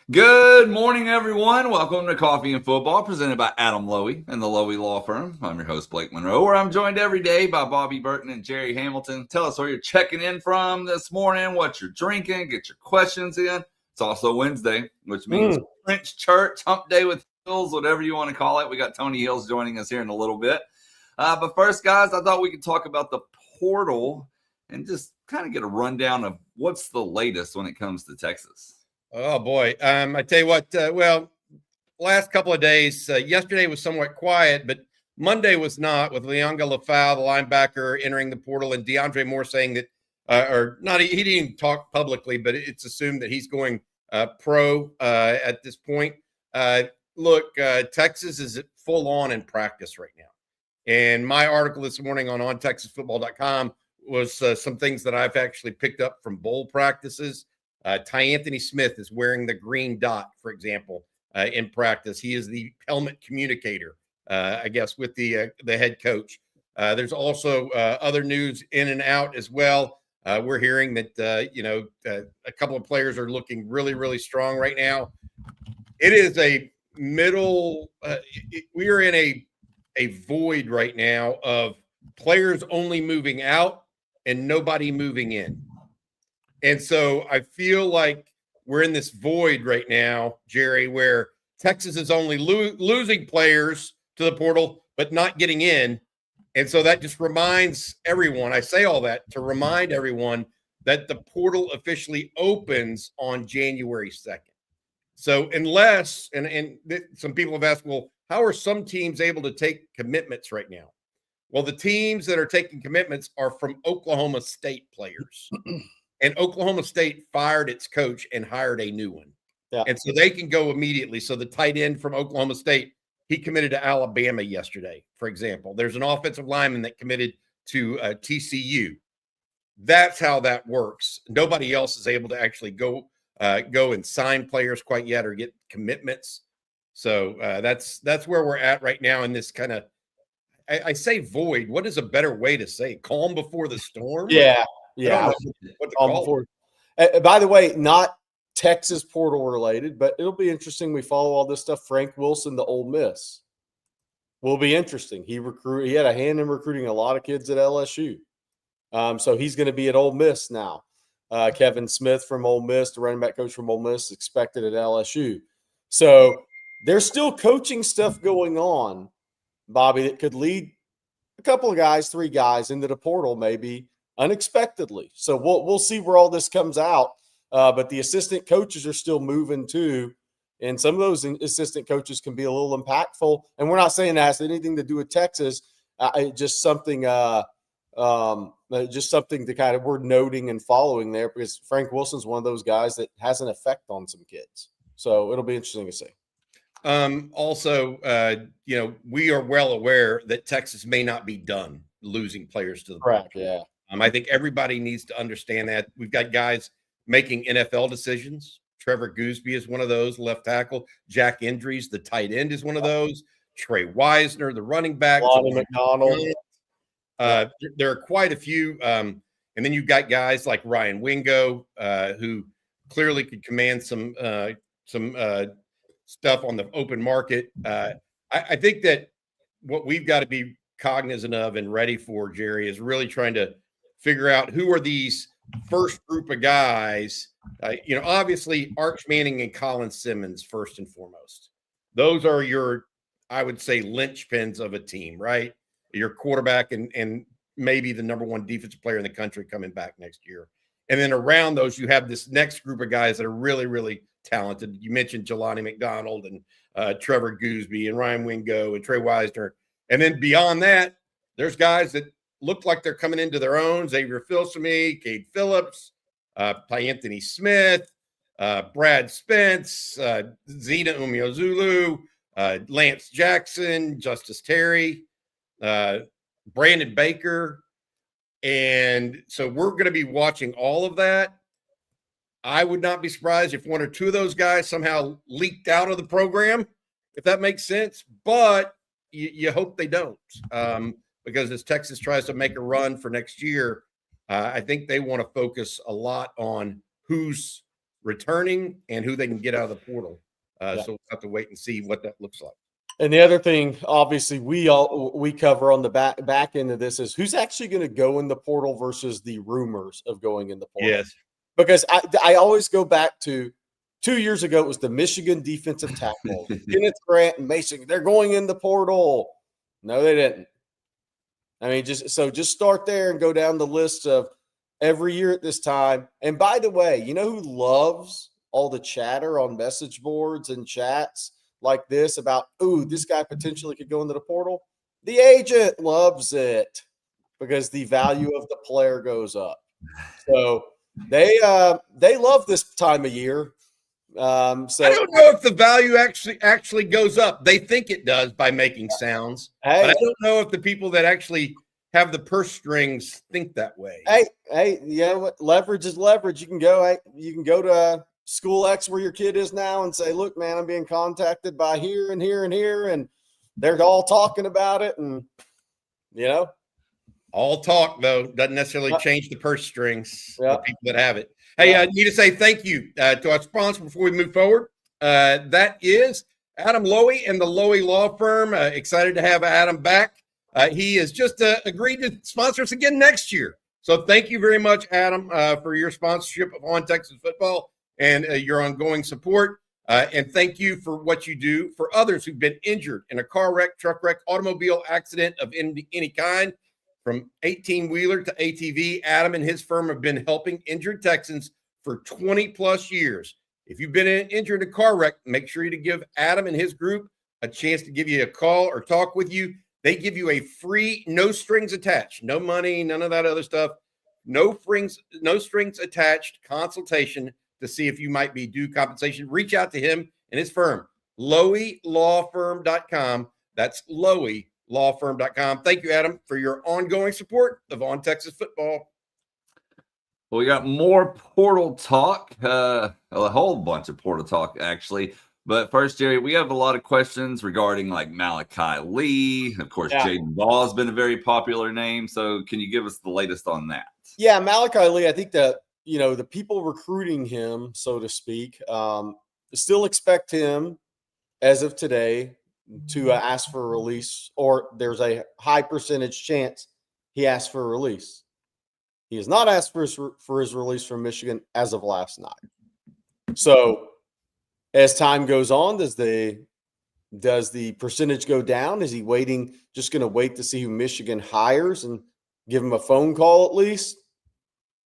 Good morning, everyone. Welcome to Coffee and Football, presented by Adam Lowy and the Lowy Law Firm. I'm your host, Blake Monroe, where I'm joined every day by Bobby Burton and Jerry Hamilton. Tell us where you're checking in from this morning, what you're drinking, get your questions in. It's also Wednesday, which means French Church, Hump Day with Hills, whatever you want to call it. We got Tony Hills joining us here in a little bit. But first, guys, I thought we could talk about the portal and just kind of get a rundown of what's the latest when it comes to Texas. Oh, boy. I tell you what, last couple of days, yesterday was somewhat quiet, but Monday was not, with Leonga Lafau, the linebacker, entering the portal, and DeAndre Moore saying that, he didn't talk publicly, but it's assumed that he's going pro at this point. Look, Texas is full on in practice right now. And my article this morning on OnTexasFootball.com was some things that I've actually picked up from bowl practices. Anthony Smith is wearing the green dot, for example, in practice. He is the helmet communicator, I guess, with the head coach. There's also other news in and out as well. We're hearing that, a couple of players are looking really, really strong right now. It is a middle we are in a void right now of players only moving out and nobody moving in. And so I feel like we're in this void right now, Jerry, where Texas is only losing players to the portal, but not getting in. And so that just reminds everyone, I say all that to remind everyone that the portal officially opens on January 2nd. So unless, and some people have asked, well, how are some teams able to take commitments right now? Well, the teams that are taking commitments are from Oklahoma State players. And Oklahoma State fired its coach and hired a new one. Yeah. And so they can go immediately. So the tight end from Oklahoma State, he committed to Alabama yesterday, for example. There's an offensive lineman that committed to TCU. That's how that works. Nobody else is able to actually go and sign players quite yet or get commitments. So that's where we're at right now in this kind of, I say void. What is a better way to say it? Calm before the storm? Yeah. Yeah. What to call it. By the way, not Texas portal related, but it'll be interesting. We follow all this stuff. Frank Wilson, the Ole Miss, will be interesting. He had a hand in recruiting a lot of kids at LSU. So he's going to be at Ole Miss now. Kevin Smith from Ole Miss, the running back coach from Ole Miss, expected at LSU. So there's still coaching stuff going on, Bobby, that could lead a couple of guys, 3 guys into the portal maybe unexpectedly. So we'll see where all this comes out. But the assistant coaches are still moving too. And some of those assistant coaches can be a little impactful. And we're not saying that has anything to do with Texas. Just something to kind of we're noting and following there, because Frank Wilson's one of those guys that has an effect on some kids. So it'll be interesting to see. We are well aware that Texas may not be done losing players to the correct. Yeah. I think everybody needs to understand that. We've got guys making NFL decisions. Trevor Gooseby is one of those, left tackle. Jack Endries, the tight end, is one of those. Trey Wisner, the running back. Lonnie McDonald. There are quite a few. And then you've got guys like Ryan Wingo, who clearly could command some stuff on the open market. I think that what we've got to be cognizant of and ready for, Jerry, is really trying to figure out who are these first group of guys. Obviously Arch Manning and Colin Simmons, first and foremost. Those are your, I would say, linchpins of a team, right? Your quarterback and maybe the number 1 defensive player in the country coming back next year. And then around those, you have this next group of guys that are really, really talented. You mentioned Jelani McDonald and Trevor Gooseby and Ryan Wingo and Trey Wisner. And then beyond that, there's guys that look like they're coming into their own. Xavier Filsaime, Cade Phillips, Anthony Smith, Brad Spence, Zena Umeozulu, Lance Jackson, Justice Terry, Brandon Baker. And so we're going to be watching all of that. I would not be surprised if 1 or 2 of those guys somehow leaked out of the program, if that makes sense. But you hope they don't, because as Texas tries to make a run for next year, I think they want to focus a lot on who's returning and who they can get out of the portal. Yeah. So we'll have to wait and see what that looks like. And the other thing, obviously, we cover on the back end of this is who's actually going to go in the portal versus the rumors of going in the portal. Yes. Because I always go back to 2 years ago, it was the Michigan defensive tackle, Kenneth Grant and Mason. They're going in the portal. No, they didn't. I mean, just start there and go down the list of every year at this time. And by the way, you know who loves all the chatter on message boards and chats like this about, ooh, this guy potentially could go into the portal? The agent loves it because the value of the player goes up. So they love this time of year. So I don't know if the value actually goes up. They think it does by making sounds, but I don't know if the people that actually have the purse strings think that way. Hey, you know what? Leverage is leverage. You can go to School X where your kid is now and say, look, man, I'm being contacted by here and here and here, and they're all talking about it, and all talk though doesn't necessarily change the purse strings. Yeah. The people that have it. Hey, I need to say thank you to our sponsor before we move forward. That is Adam Lowy and the Lowy Law Firm. Excited to have Adam back. He has just agreed to sponsor us again next year. So thank you very much, Adam, for your sponsorship of On Texas Football and your ongoing support. And thank you for what you do for others who've been injured in a car wreck, truck wreck, automobile accident of any kind. From 18-wheeler to ATV, Adam and his firm have been helping injured Texans for 20-plus years. If you've been injured in a car wreck, make sure you give Adam and his group a chance to give you a call or talk with you. They give you a free, no strings attached, no money, none of that other stuff, no strings attached consultation to see if you might be due compensation. Reach out to him and his firm, LowyLawFirm.com. That's LowyLawFirm.com. Thank you, Adam, for your ongoing support of On Texas Football. Well, we got more portal talk, a whole bunch of portal talk, actually. But first, Jerry, we have a lot of questions regarding like Malachi Lee. Of course, Jaden Ball has been a very popular name. So can you give us the latest on that? Yeah, Malachi Lee, I think that, the people recruiting him, so to speak, still expect him as of today to ask for a release, or there's a high percentage chance he asks for a release. He has not asked for his release from Michigan as of last night. So as time goes on, does the percentage go down? Is he just going to wait to see who Michigan hires and give him a phone call at least?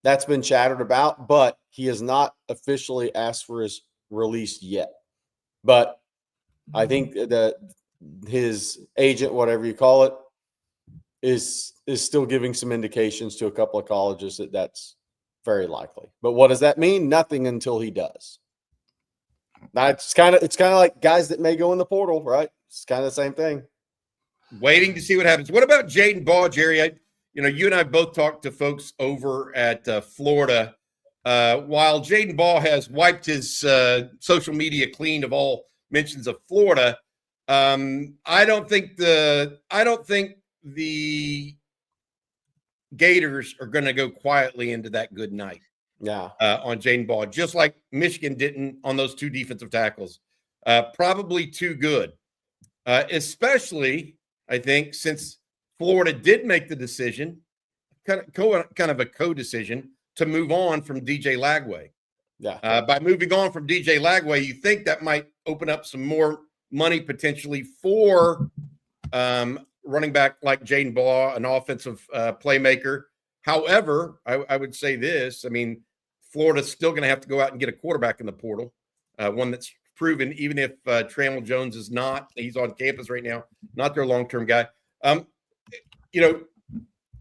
That's been chattered about, but he has not officially asked for his release yet. But I think that his agent, whatever you call it, is still giving some indications to a couple of colleges that that's very likely. But what does that mean? Nothing until he does. Now it's kind of like guys that may go in the portal, right? It's kind of the same thing. Waiting to see what happens. What about Jaden Ball, Jerry? You and I both talked to folks over at Florida. While Jaden Ball has wiped his social media clean of all mentions of Florida, I don't think the Gators are going to go quietly into that good night. Yeah. On Jaden Ball, just like Michigan didn't on those two defensive tackles. Probably too good, especially I think since Florida did make the decision, kind of a co-decision to move on from DJ Lagway. Yeah. By moving on from DJ Lagway, you think that might open up some more money potentially for running back like Jaden Ball, an offensive playmaker. However, I would say this. I mean, Florida's still going to have to go out and get a quarterback in the portal, one that's proven, even if Trammell Jones is not, he's on campus right now, not their long-term guy.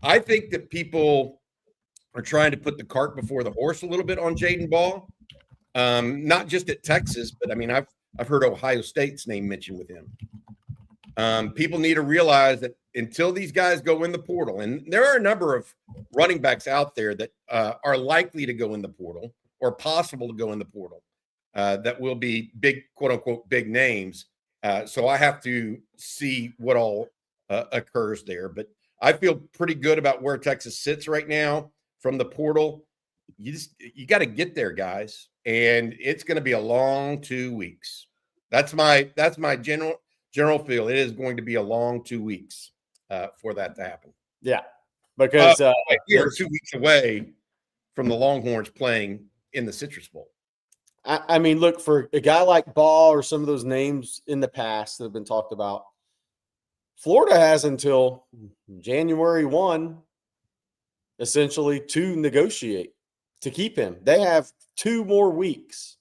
I think that people are trying to put the cart before the horse a little bit on Jaden Ball, not just at Texas, but I mean, I've heard Ohio State's name mentioned with him. People need to realize that until these guys go in the portal, and there are a number of running backs out there that are likely to go in the portal or possible to go in the portal that will be big, quote unquote, big names. So I have to see what all occurs there. But I feel pretty good about where Texas sits right now from the portal. you got to get there, guys, and it's going to be a long 2 weeks. That's my general feel. It is going to be a long 2 weeks for that to happen. Yeah, because we're 2 weeks away from the Longhorns playing in the Citrus Bowl. I mean, look, for a guy like Ball or some of those names in the past that have been talked about, Florida has until January 1 essentially to negotiate to keep him. They have 2 more weeks.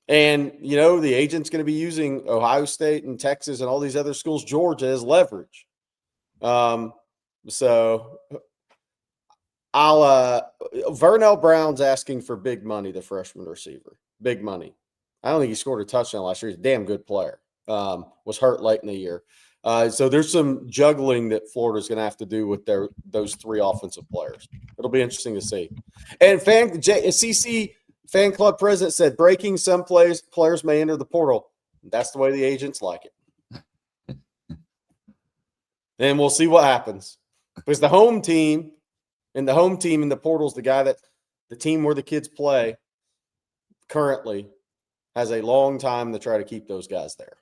And, the agent's going to be using Ohio State and Texas and all these other schools, Georgia, as leverage. So Vernell Brown's asking for big money, the freshman receiver. Big money. I don't think he scored a touchdown last year. He's a damn good player. Was hurt late in the year. So there's some juggling that Florida's going to have to do with those 3 offensive players. It'll be interesting to see. And CC fan club president said, breaking, some players may enter the portal. That's the way the agents like it. And we'll see what happens. Because the home team in the portal is the team where the kids play currently has a long time to try to keep those guys there.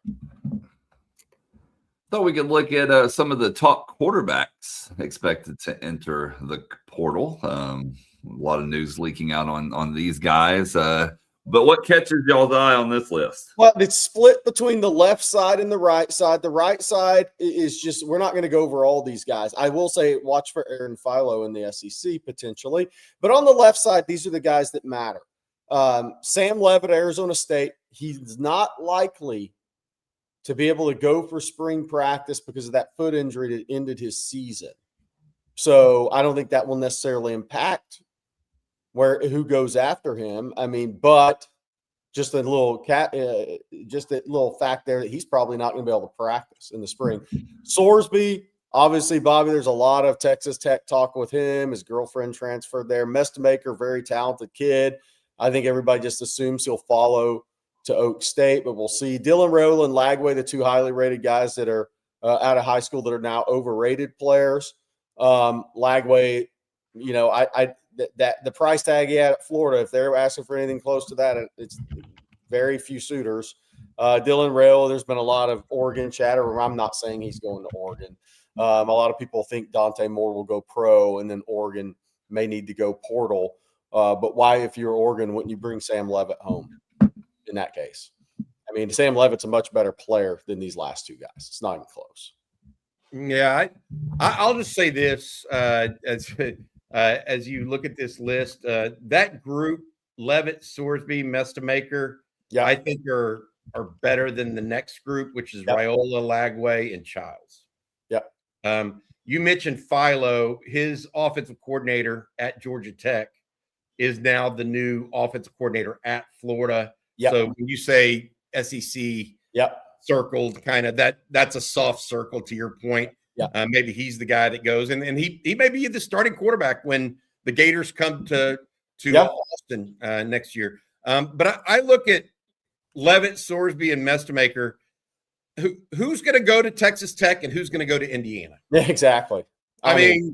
Thought we could look at some of the top quarterbacks expected to enter the portal. A lot of news leaking out on these guys. But what catches y'all's eye on this list? Well, it's split between the left side and the right side. The right side is just, we're not going to go over all these guys. I will say watch for Aaron Philo in the SEC potentially. But on the left side, these are the guys that matter. Sam Levitt, Arizona State, he's not likely to be able to go for spring practice because of that foot injury that ended his season. So I don't think that will necessarily impact who goes after him. I mean, but just a little fact there that he's probably not going to be able to practice in the spring. Sorsby, obviously, Bobby, there's a lot of Texas Tech talk with him. His girlfriend transferred there. Mestemaker, very talented kid. I think everybody just assumes he'll follow to Oak State, but we'll see. Dylan Rowland, Lagway, the 2 highly rated guys that are out of high school that are now overrated players. Lagway, that the price tag he had at Florida, if they're asking for anything close to that, it's very few suitors. Dylan Rowland, there's been a lot of Oregon chatter. I'm not saying he's going to Oregon. A lot of people think Dante Moore will go pro, and then Oregon may need to go portal. But why, if you're Oregon, wouldn't you bring Sam Levitt home? In that case, I mean, Sam Levitt's a much better player than these last 2 guys. It's not even close. Yeah, I'll just say this as you look at this list, that group, Levitt, Sorsby, Mestemaker, I think are better than the next group, which is Raiola, Lagway, and Childs. Yeah. You mentioned Philo, his offensive coordinator at Georgia Tech is now the new offensive coordinator at Florida. Yep. So when you say SEC circled, kind of that's a soft circle to your point. Yeah. Maybe he's the guy that goes, and he may be the starting quarterback when the Gators come to Austin next year. But I look at Levitt, Sorsby, and Mestemaker. Who's going to go to Texas Tech and who's going to go to Indiana? Yeah, exactly. I mean,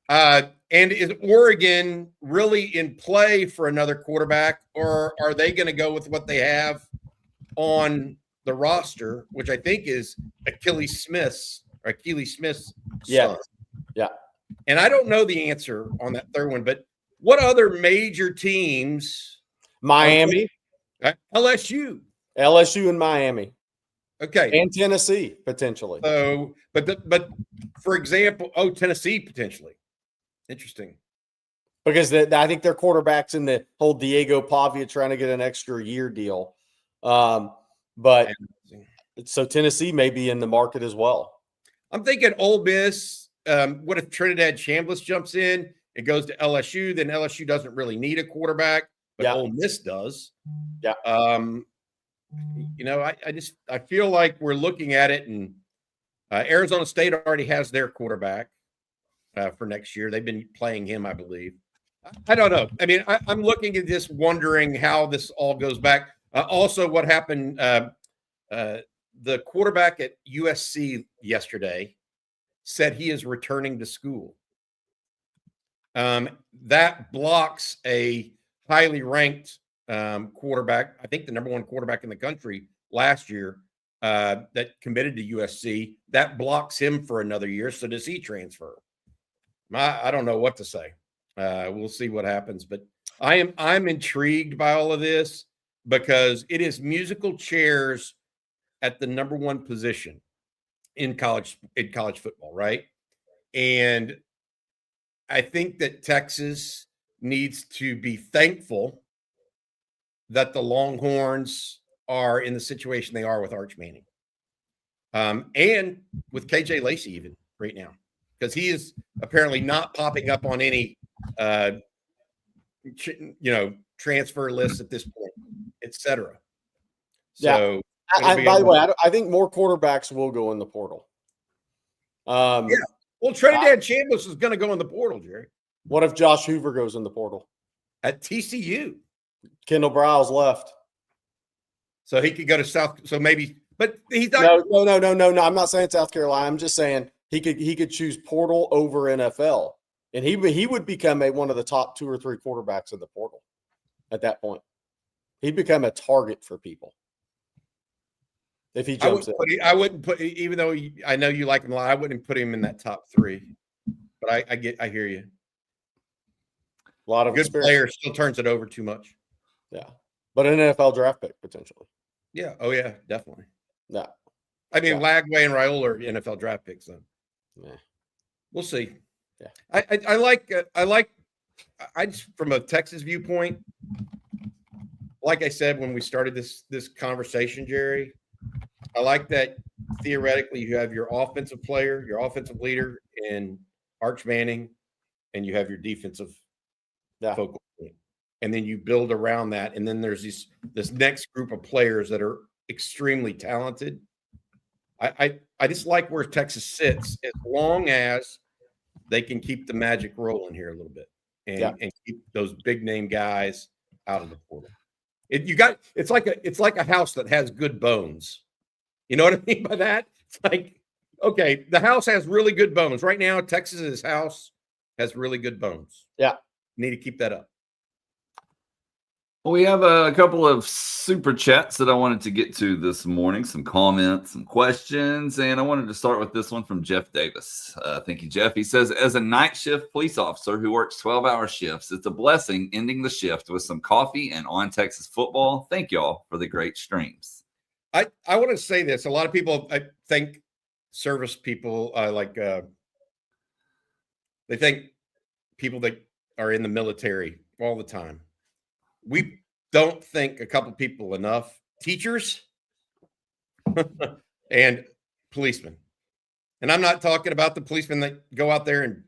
and is Oregon really in play for another quarterback, or are they going to go with what they have on the roster, which I think is Achilles Smith's son? Yeah. And I don't know the answer on that third one, but what other major teams? Miami, LSU and Miami. Okay, and Tennessee potentially. So, but for example, Tennessee potentially. Interesting. Because I think their quarterback's in the whole Diego Pavia trying to get an extra year deal. But so Tennessee may be in the market as well. I'm thinking Ole Miss. What if Trinidad Chambliss jumps in? It goes to LSU. Then LSU doesn't really need a quarterback, but Ole Miss does. Yeah. I feel like we're looking at it, and Arizona State already has their quarterback for next year. They've been playing him, I believe. I don't know. I mean, I'm looking at this, wondering how this all goes back. Also, what happened? The quarterback at USC yesterday said he is returning to school. that blocks a highly ranked quarterback. I think the number one quarterback in the country last year that committed to USC. That blocks him for another year. So does he transfer? I don't know what to say. We'll see what happens, but I'm intrigued by all of this because it is musical chairs at the number one position in college football, right? And I think that Texas needs to be thankful that the Longhorns are in the situation they are with Arch Manning, and with KJ Lacey even right now, because he is apparently not popping up on any transfer lists at this point, etc. So, yeah. By the way, I think more quarterbacks will go in the portal. Yeah. Well, Trinidad Chambliss is going to go in the portal, Jerry. What if Josh Hoover goes in the portal? At TCU. Kendall Browse left. So he could go to South. So maybe, but he's not. No. I'm not saying South Carolina. I'm just saying he could choose portal over NFL. And he would become one of the top 2 or 3 quarterbacks in the portal at that point. He'd become a target for people if he jumps in. I wouldn't put, even though I know you like him a lot, I wouldn't put him in that top 3. But I hear you. A lot of good player still turns it over too much. Yeah, but an NFL draft pick potentially. Yeah. Oh yeah, definitely. Yeah. I mean, Lagway and Raiola are NFL draft picks. Then. Yeah. We'll see. Yeah. I like just from a Texas viewpoint, like I said when we started this conversation, Jerry, I like that theoretically you have your offensive player, your offensive leader in Arch Manning, and you have your defensive focal point. And then you build around that. And then there's this next group of players that are extremely talented. I just like where Texas sits as long as they can keep the magic rolling here a little bit and keep those big name guys out of the portal. It's like a house that has good bones. You know what I mean by that? It's like, okay, the house has really good bones. Right now, Texas's house has really good bones. Yeah. Need to keep that up. Well, we have a couple of super chats that I wanted to get to this morning, some comments, some questions, and I wanted to start with this one from Jeff Davis. Thank you, Jeff. He says, as a night shift police officer who works 12-hour shifts, it's a blessing ending the shift with some coffee and on Texas football. Thank y'all for the great streams. I want to say this. A lot of people, I think service people they think people that are in the military all the time. We don't think a couple people enough. Teachers and policemen. And I'm not talking about the policemen that go out there and,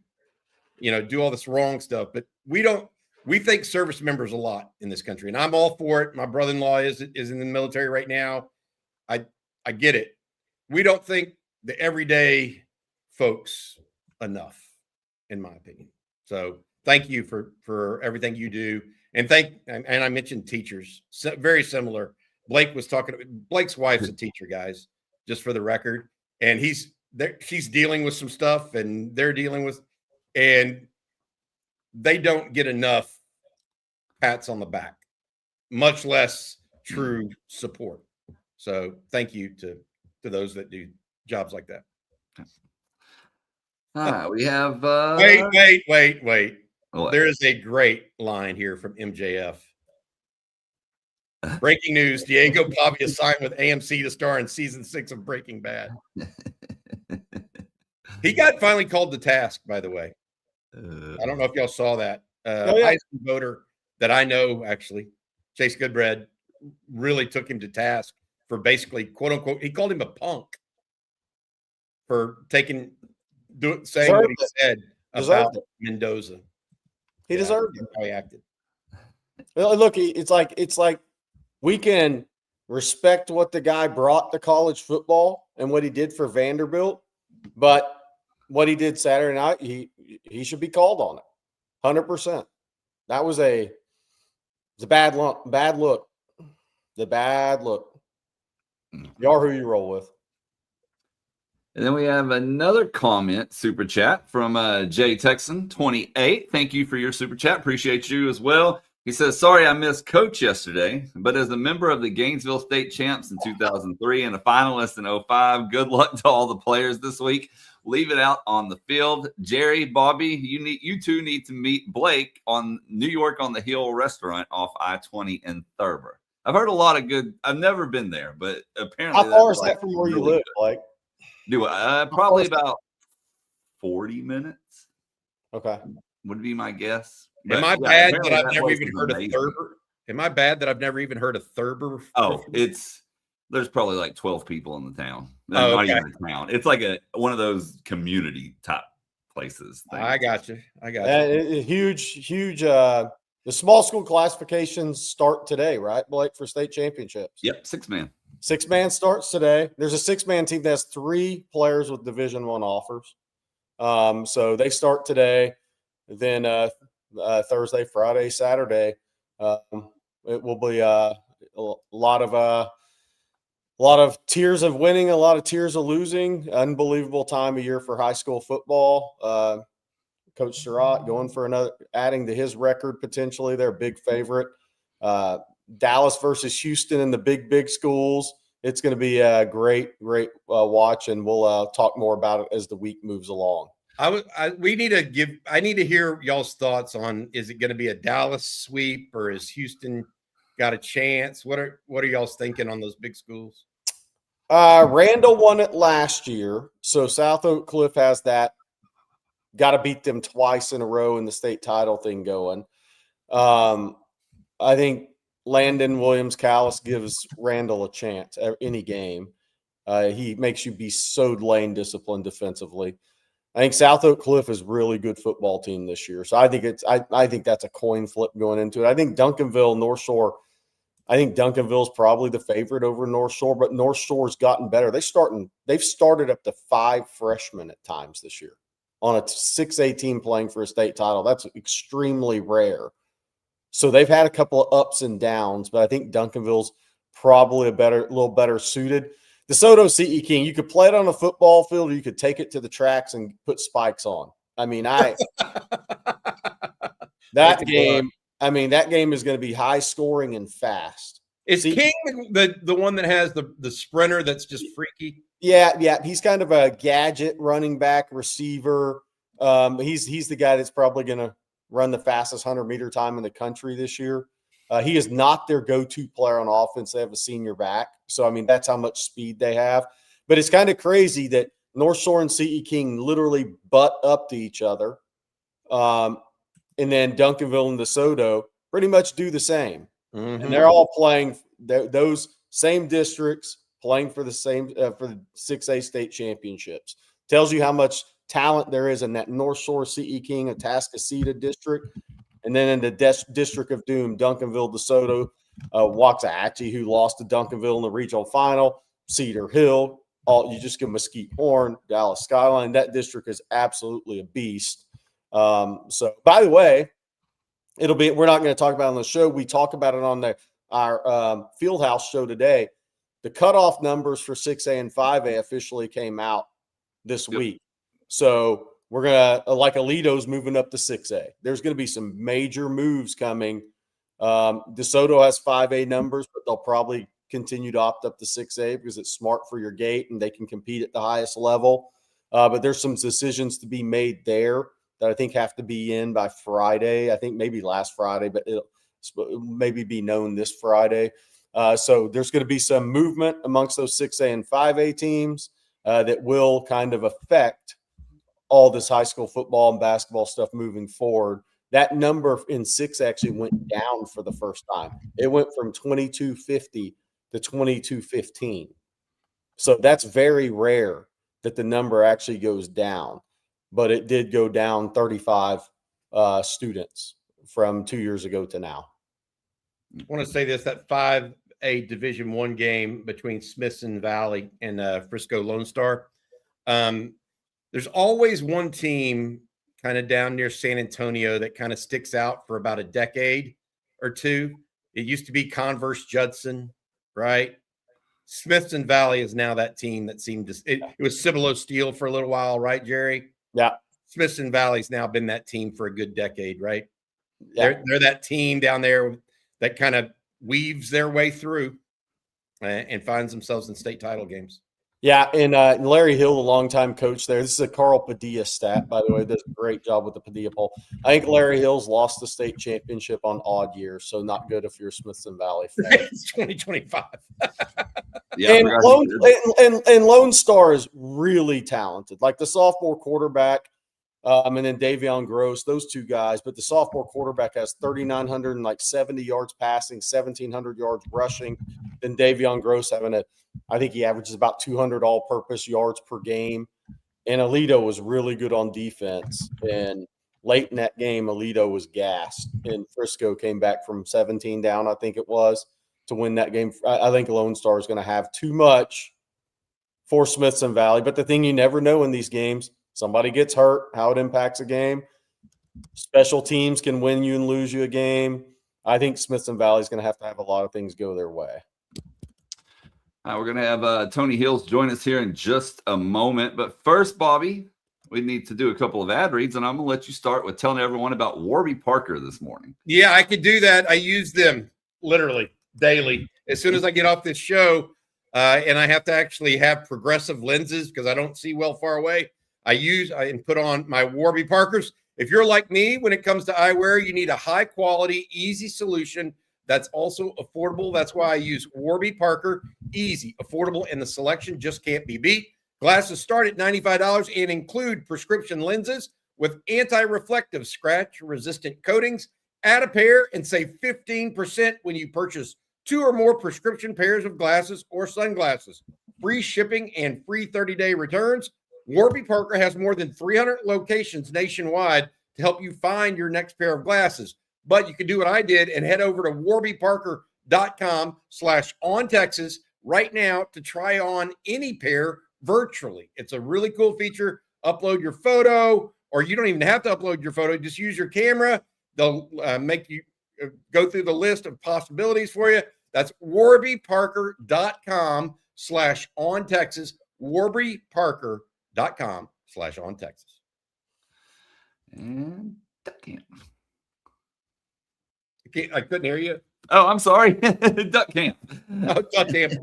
do all this wrong stuff, but we think service members a lot in this country. And I'm all for it. My brother-in-law is in the military right now. I get it. We don't think the everyday folks enough, in my opinion. So thank you for everything you do. And I mentioned teachers, very similar. Blake's wife's a teacher, guys, just for the record. And she's dealing with some stuff and they're dealing with, and they don't get enough pats on the back, much less true support. So thank you to those that do jobs like that. We have wait. What? There is a great line here from MJF. Breaking news: Diego Pavia signed with AMC to star in season 6 of Breaking Bad. He got finally called to task, by the way. I don't know if y'all saw that. Heisman voter that I know, actually, Chase Goodbread, really took him to task for basically, quote unquote, he called him a punk for saying what he said about Mendoza. He deserved it. How he acted. Look, it's like we can respect what the guy brought to college football and what he did for Vanderbilt, but what he did Saturday night, he should be called on it, 100%. That was a bad look. The bad look. You are who you roll with. And then we have another comment super chat from Jay Texan 28. Thank you for your super chat. Appreciate you as well. He says, sorry I missed Coach yesterday, but as a member of the Gainesville State Champs in 2003 and a finalist in 05, good luck to all the players this week. Leave it out on the field. Jerry, Bobby, you two need to meet Blake on New York on the Hill restaurant off I-20 in Thurber. I've heard a lot of good. I've never been there, but apparently How far is that from where you live, Blake? Probably about 40 minutes. Okay. Would be my guess. Am I bad that I've never even heard of Thurber? Am I bad that I've never even heard of Thurber? Oh, there's probably like 12 people in the town. Oh, not okay. even a town. It's like one of those community type places. I got you. Huge. The small school classifications start today, right, Blake, for state championships? Yep, 6-man. 6-man starts today. There's a 6-man team that has 3 players with Division I offers. So they start today. Then Thursday, Friday, Saturday, it will be a lot of tears of winning, a lot of tears of losing. Unbelievable time of year for high school football. Coach Surratt going for adding to his record potentially. They're a big favorite. Dallas versus Houston in the big schools. It's going to be a great watch, and we'll talk more about it as the week moves along. I need to hear y'all's thoughts on, is it going to be a Dallas sweep or is Houston got a chance? What are y'all's thinking on those big schools? Randall won it last year, so South Oak Cliff has that. Got to beat them twice in a row in the state title thing going. I think Landon Williams-Callis gives Randall a chance any game. He makes you be so lane disciplined defensively. I think South Oak Cliff is a really good football team this year. So I think I think that's a coin flip going into it. I think North Shore. I think Duncanville's probably the favorite over North Shore, but North Shore's gotten better. They've started up to 5 freshmen at times this year on a 6A team playing for a state title. That's extremely rare. So they've had a couple of ups and downs, but I think Duncanville's probably a little better suited. DeSoto CE King, you could play it on a football field or you could take it to the tracks and put spikes on. I mean, that game is going to be high scoring and fast. Is King the one that has the sprinter that's just freaky? Yeah. He's kind of a gadget running back receiver. He's the guy that's probably going to run the fastest 100-meter time in the country this year. He is not their go-to player on offense. They have a senior back. So, I mean, that's how much speed they have. But it's kind of crazy that North Shore and CE King literally butt up to each other. And then Duncanville and DeSoto pretty much do the same. Mm-hmm. And they're all playing those same districts, playing for the same for the 6A state championships. Tells you how much talent there is in that North Shore CE King Atascocita district. And then in the District of Doom, Duncanville, DeSoto, Waxahachie, who lost to Duncanville in the regional final, Cedar Hill, you just give Mesquite Horn, Dallas Skyline. That district is absolutely a beast. So, by the way, we're not going to talk about it on the show. We talk about it on our Fieldhouse show today. The cutoff numbers for 6A and 5A officially came out this week. So we're going to, like Alito's moving up to 6A. There's going to be some major moves coming. DeSoto has 5A numbers, but they'll probably continue to opt up to 6A because it's smart for your gate and they can compete at the highest level. But there's some decisions to be made there that I think have to be in by Friday. I think maybe last Friday, but it'll maybe be known this Friday. So there's going to be some movement amongst those 6A and 5A teams that will kind of affect all this high school football and basketball stuff moving forward. That number in 6 actually went down for the first time. It went from 2250 to 2215. So that's very rare that the number actually goes down, but it did go down 35 students from 2 years ago to now. I want to say this, that 5A Division I game between Smithson Valley and Frisco Lone Star. There's always one team kind of down near San Antonio that kind of sticks out for about a decade or two. It used to be Converse Judson, right? Smithson Valley is now that team that seemed to. It was Cibolo Steel for a little while, right, Jerry? Yeah. Smithson Valley's now been that team for a good decade, right? Yeah. They're that team down there that kind of weaves their way through and finds themselves in state title games. Yeah, and Larry Hill, the longtime coach there. This is a Carl Padilla stat, by the way. Does a great job with the Padilla poll. I think Larry Hill's lost the state championship on odd years, so not good if you're a Smithson Valley fan. It's 2025. Yeah, and Lone Star is really talented. Like the sophomore quarterback, and then Davion Gross, those two guys. But the sophomore quarterback has 3,970 yards passing, 1,700 yards rushing. Then Davion Gross I think he averages about 200 all-purpose yards per game. And Alito was really good on defense. And late in that game, Alito was gassed. And Frisco came back from 17 down, I think it was, to win that game. I think Lone Star is going to have too much for Smithson Valley. But the thing you never know in these games, somebody gets hurt, how it impacts a game. Special teams can win you and lose you a game. I think Smithson Valley is going to have a lot of things go their way. We're going to have Tony Hills join us here in just a moment. But first, Bobby, we need to do a couple of ad reads, and I'm going to let you start with telling everyone about Warby Parker this morning. Yeah, I could do that. I use them literally daily. As soon as I get off this show, and I have to actually have progressive lenses because I don't see well far away, I put on my Warby Parkers. If you're like me, when it comes to eyewear, you need a high-quality, easy solution that's also affordable. That's why I use Warby Parker. Easy, affordable, and the selection just can't be beat. Glasses start at $95 and include prescription lenses with anti-reflective scratch-resistant coatings. Add a pair and save 15% when you purchase 2 or more prescription pairs of glasses or sunglasses. Free shipping and free 30-day returns. Warby Parker has more than 300 locations nationwide to help you find your next pair of glasses. But you can do what I did and head over to warbyparker.com/ontexas right now to try on any pair virtually. It's a really cool feature. Upload your photo, or you don't even have to upload your photo. Just use your camera. They'll make you go through the list of possibilities for you. That's warbyparker.com/ontexas. warbyparker.com/ontexas. And Duck Camp. I couldn't hear you. Oh, I'm sorry. Duck Camp. Oh, Duck Camp.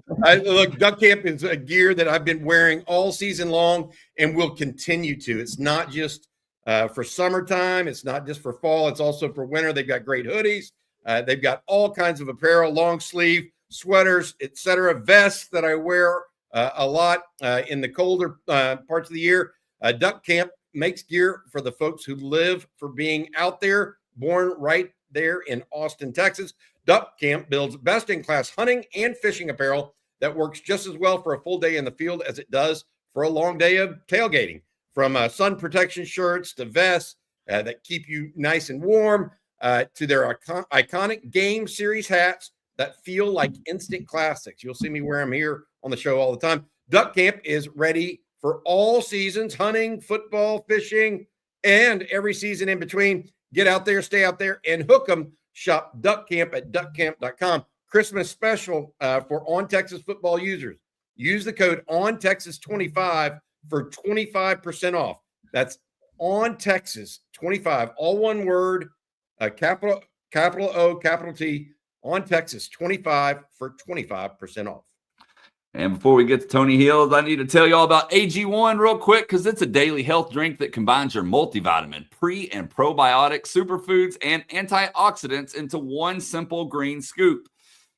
Look, Duck Camp is a gear that I've been wearing all season long and will continue to. It's not just for summertime. It's not just for fall. It's also for winter. They've got great hoodies. They've got all kinds of apparel, long sleeve, sweaters, etc., vests that I wear a lot in the colder parts of the year. Duck Camp makes gear for the folks who live for being out there, born right there in Austin, Texas. Duck Camp builds best-in-class hunting and fishing apparel that works just as well for a full day in the field as it does for a long day of tailgating. From sun protection shirts to vests that keep you nice and warm, to their iconic game series hats that feel like instant classics. You'll see me wear them here on the show all the time. Duck Camp is ready for all seasons, hunting, football, fishing, and every season in between. Get out there, stay out there, and hook them. Shop Duck Camp at duckcamp.com. Christmas special for On Texas football users. Use the code ONTexas25 for 25% off. That's ONTexas25, all one word, capital O, capital T, ONTexas25 for 25% off. And before we get to Tony Hills, I need to tell you all about AG1 real quick because it's a daily health drink that combines your multivitamin, pre- and probiotic, superfoods, and antioxidants into one simple green scoop.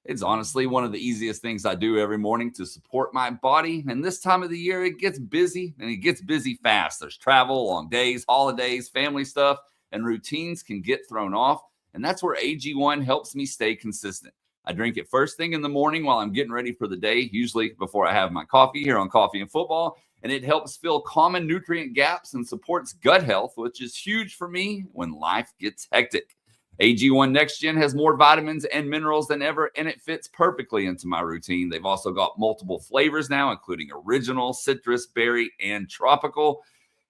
It's honestly one of the easiest things I do every morning to support my body. And this time of the year, it gets busy, and it gets busy fast. There's travel, long days, holidays, family stuff, and routines can get thrown off. And that's where AG1 helps me stay consistent. I drink it first thing in the morning while I'm getting ready for the day, usually before I have my coffee here on Coffee and Football, and it helps fill common nutrient gaps and supports gut health, which is huge for me when life gets hectic. AG1 Next Gen has more vitamins and minerals than ever, and it fits perfectly into my routine. They've also got multiple flavors now, including original, citrus, berry, and tropical.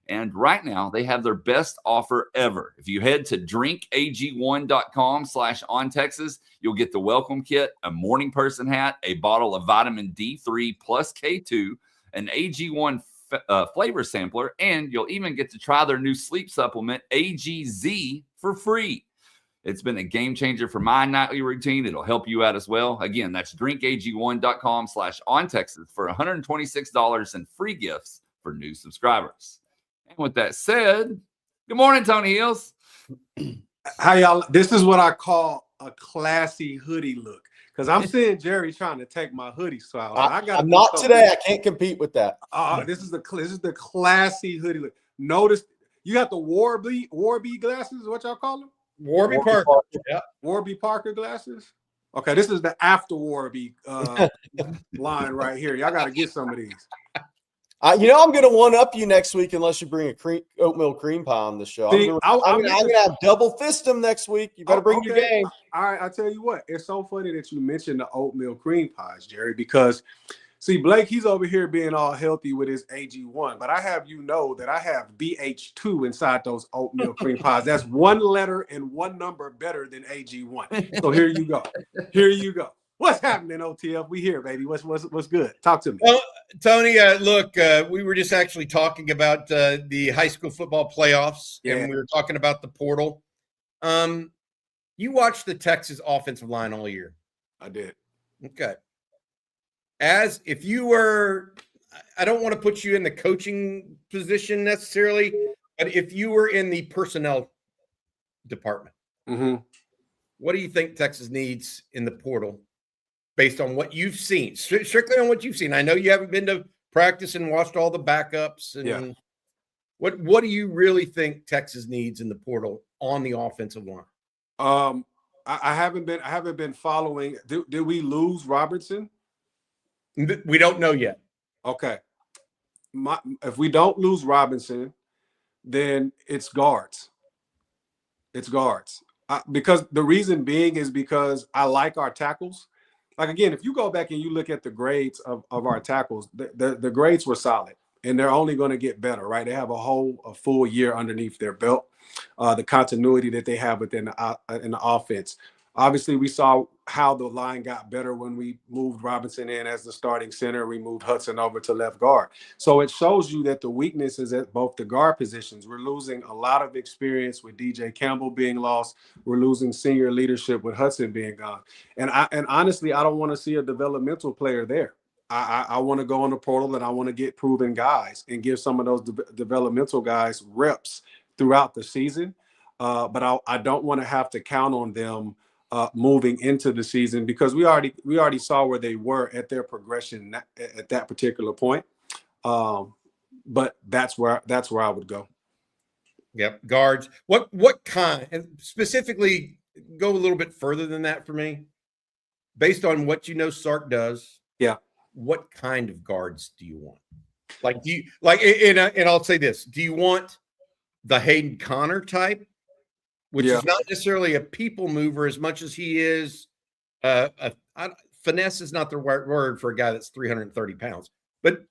And right now, they have their best offer ever. If you head to drinkag1.com/ontexas, you'll get the welcome kit, a morning person hat, a bottle of vitamin D3 plus K2, an AG1 flavor sampler, and you'll even get to try their new sleep supplement, AGZ, for free. It's been a game changer for my nightly routine. It'll help you out as well. Again, that's drinkag1.com/ontexas for $126 in free gifts for new subscribers. And with that said, good morning, Tony Hills. How y'all? This is what I call a classy hoodie look. Because I'm seeing Jerry trying to take my hoodie style. I'm not today. I can't compete with that. This is the classy hoodie look. Notice you got the Warby glasses. What y'all call them? Warby Parker. Yeah. Warby Parker glasses. Okay, this is the after Warby line right here. Y'all got to get some of these. I'm going to one-up you next week unless you bring a oatmeal cream pie on the show. See, I'm going to have double fist them next week. You better bring your game. All right, I tell you what. It's so funny that you mentioned the oatmeal cream pies, Jerry, because, see, Blake, he's over here being all healthy with his AG1, but I have you know that I have BH2 inside those oatmeal cream pies. That's one letter and one number better than AG1. So here you go. Here you go. What's happening, OTF? We here, baby. What's good? Talk to me. Well, Tony, look, we were just actually talking about the high school football playoffs, and we were talking about the portal. You watched the Texas offensive line all year. I did. Okay. As if you were, I don't want to put you in the coaching position necessarily, but if you were in the personnel department, what do you think Texas needs in the portal? Based on what you've seen, strictly on what you've seen. I know you haven't been to practice and watched all the backups. And what do you really think Texas needs in the portal on the offensive line? I haven't been following. Did we lose Robertson? We don't know yet. Okay. If we don't lose Robinson, then it's guards. It's guards. Because the reason being is because I like our tackles. Like, again, if you go back and you look at the grades of our tackles, the grades were solid, and they're only going to get better, right? They have a full year underneath their belt, the continuity that they have within in the offense. Obviously, we saw how the line got better when we moved Robinson in as the starting center. We moved Hudson over to left guard. So it shows you that the weakness is at both the guard positions. We're losing a lot of experience with DJ Campbell being lost. We're losing senior leadership with Hudson being gone. And honestly, I don't want to see a developmental player there. I want to go on the portal and I want to get proven guys and give some of those developmental guys reps throughout the season. But I don't want to have to count on them moving into the season, because we already saw where they were at their progression at that particular point. But that's where I would go. Yep, guards. What kind, and specifically go a little bit further than that for me, based on what you know Sark does. Yeah. What kind of guards do you want? Like, do you like? And I'll say this: do you want the Hayden Connor type, which is not necessarily a people mover as much as he is finesse is not the right word for a guy that's 330 pounds. But,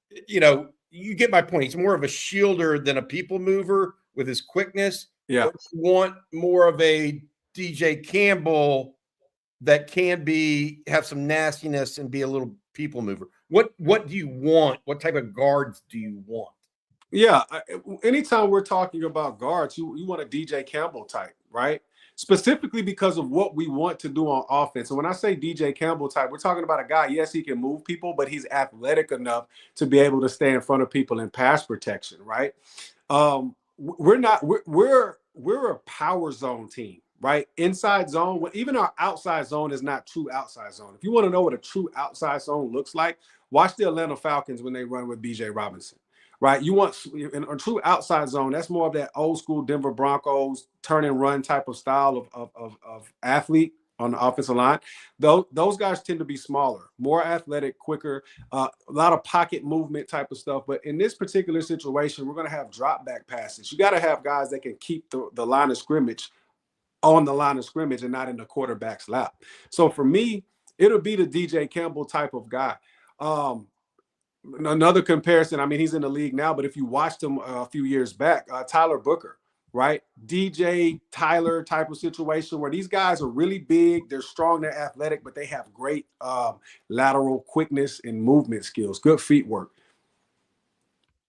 you get my point. He's more of a shielder than a people mover with his quickness. Yeah. But you want more of a DJ Campbell that can have some nastiness and be a little people mover. What do you want? What type of guards do you want? Yeah, anytime we're talking about guards, you want a DJ Campbell type, right? Specifically because of what we want to do on offense. And when I say DJ Campbell type, we're talking about a guy, yes, he can move people, but he's athletic enough to be able to stay in front of people in pass protection, right? We're a power zone team, right? Inside zone, even our outside zone is not true outside zone. If you want to know what a true outside zone looks like, watch the Atlanta Falcons when they run with BJ Robinson. Right, you want in a true outside zone. That's more of that old school Denver Broncos turn and run type of style of athlete on the offensive line. Those guys tend to be smaller, more athletic, quicker, a lot of pocket movement type of stuff. But in this particular situation, we're going to have drop back passes. You got to have guys that can keep the line of scrimmage on the line of scrimmage and not in the quarterback's lap. So for me, it'll be the DJ Campbell type of guy. another comparison. I mean, he's in the league now, but if you watched him a few years back, Tyler Booker, right? DJ Tyler type of situation where these guys are really big, they're strong, they're athletic, but they have great lateral quickness and movement skills, good feet work.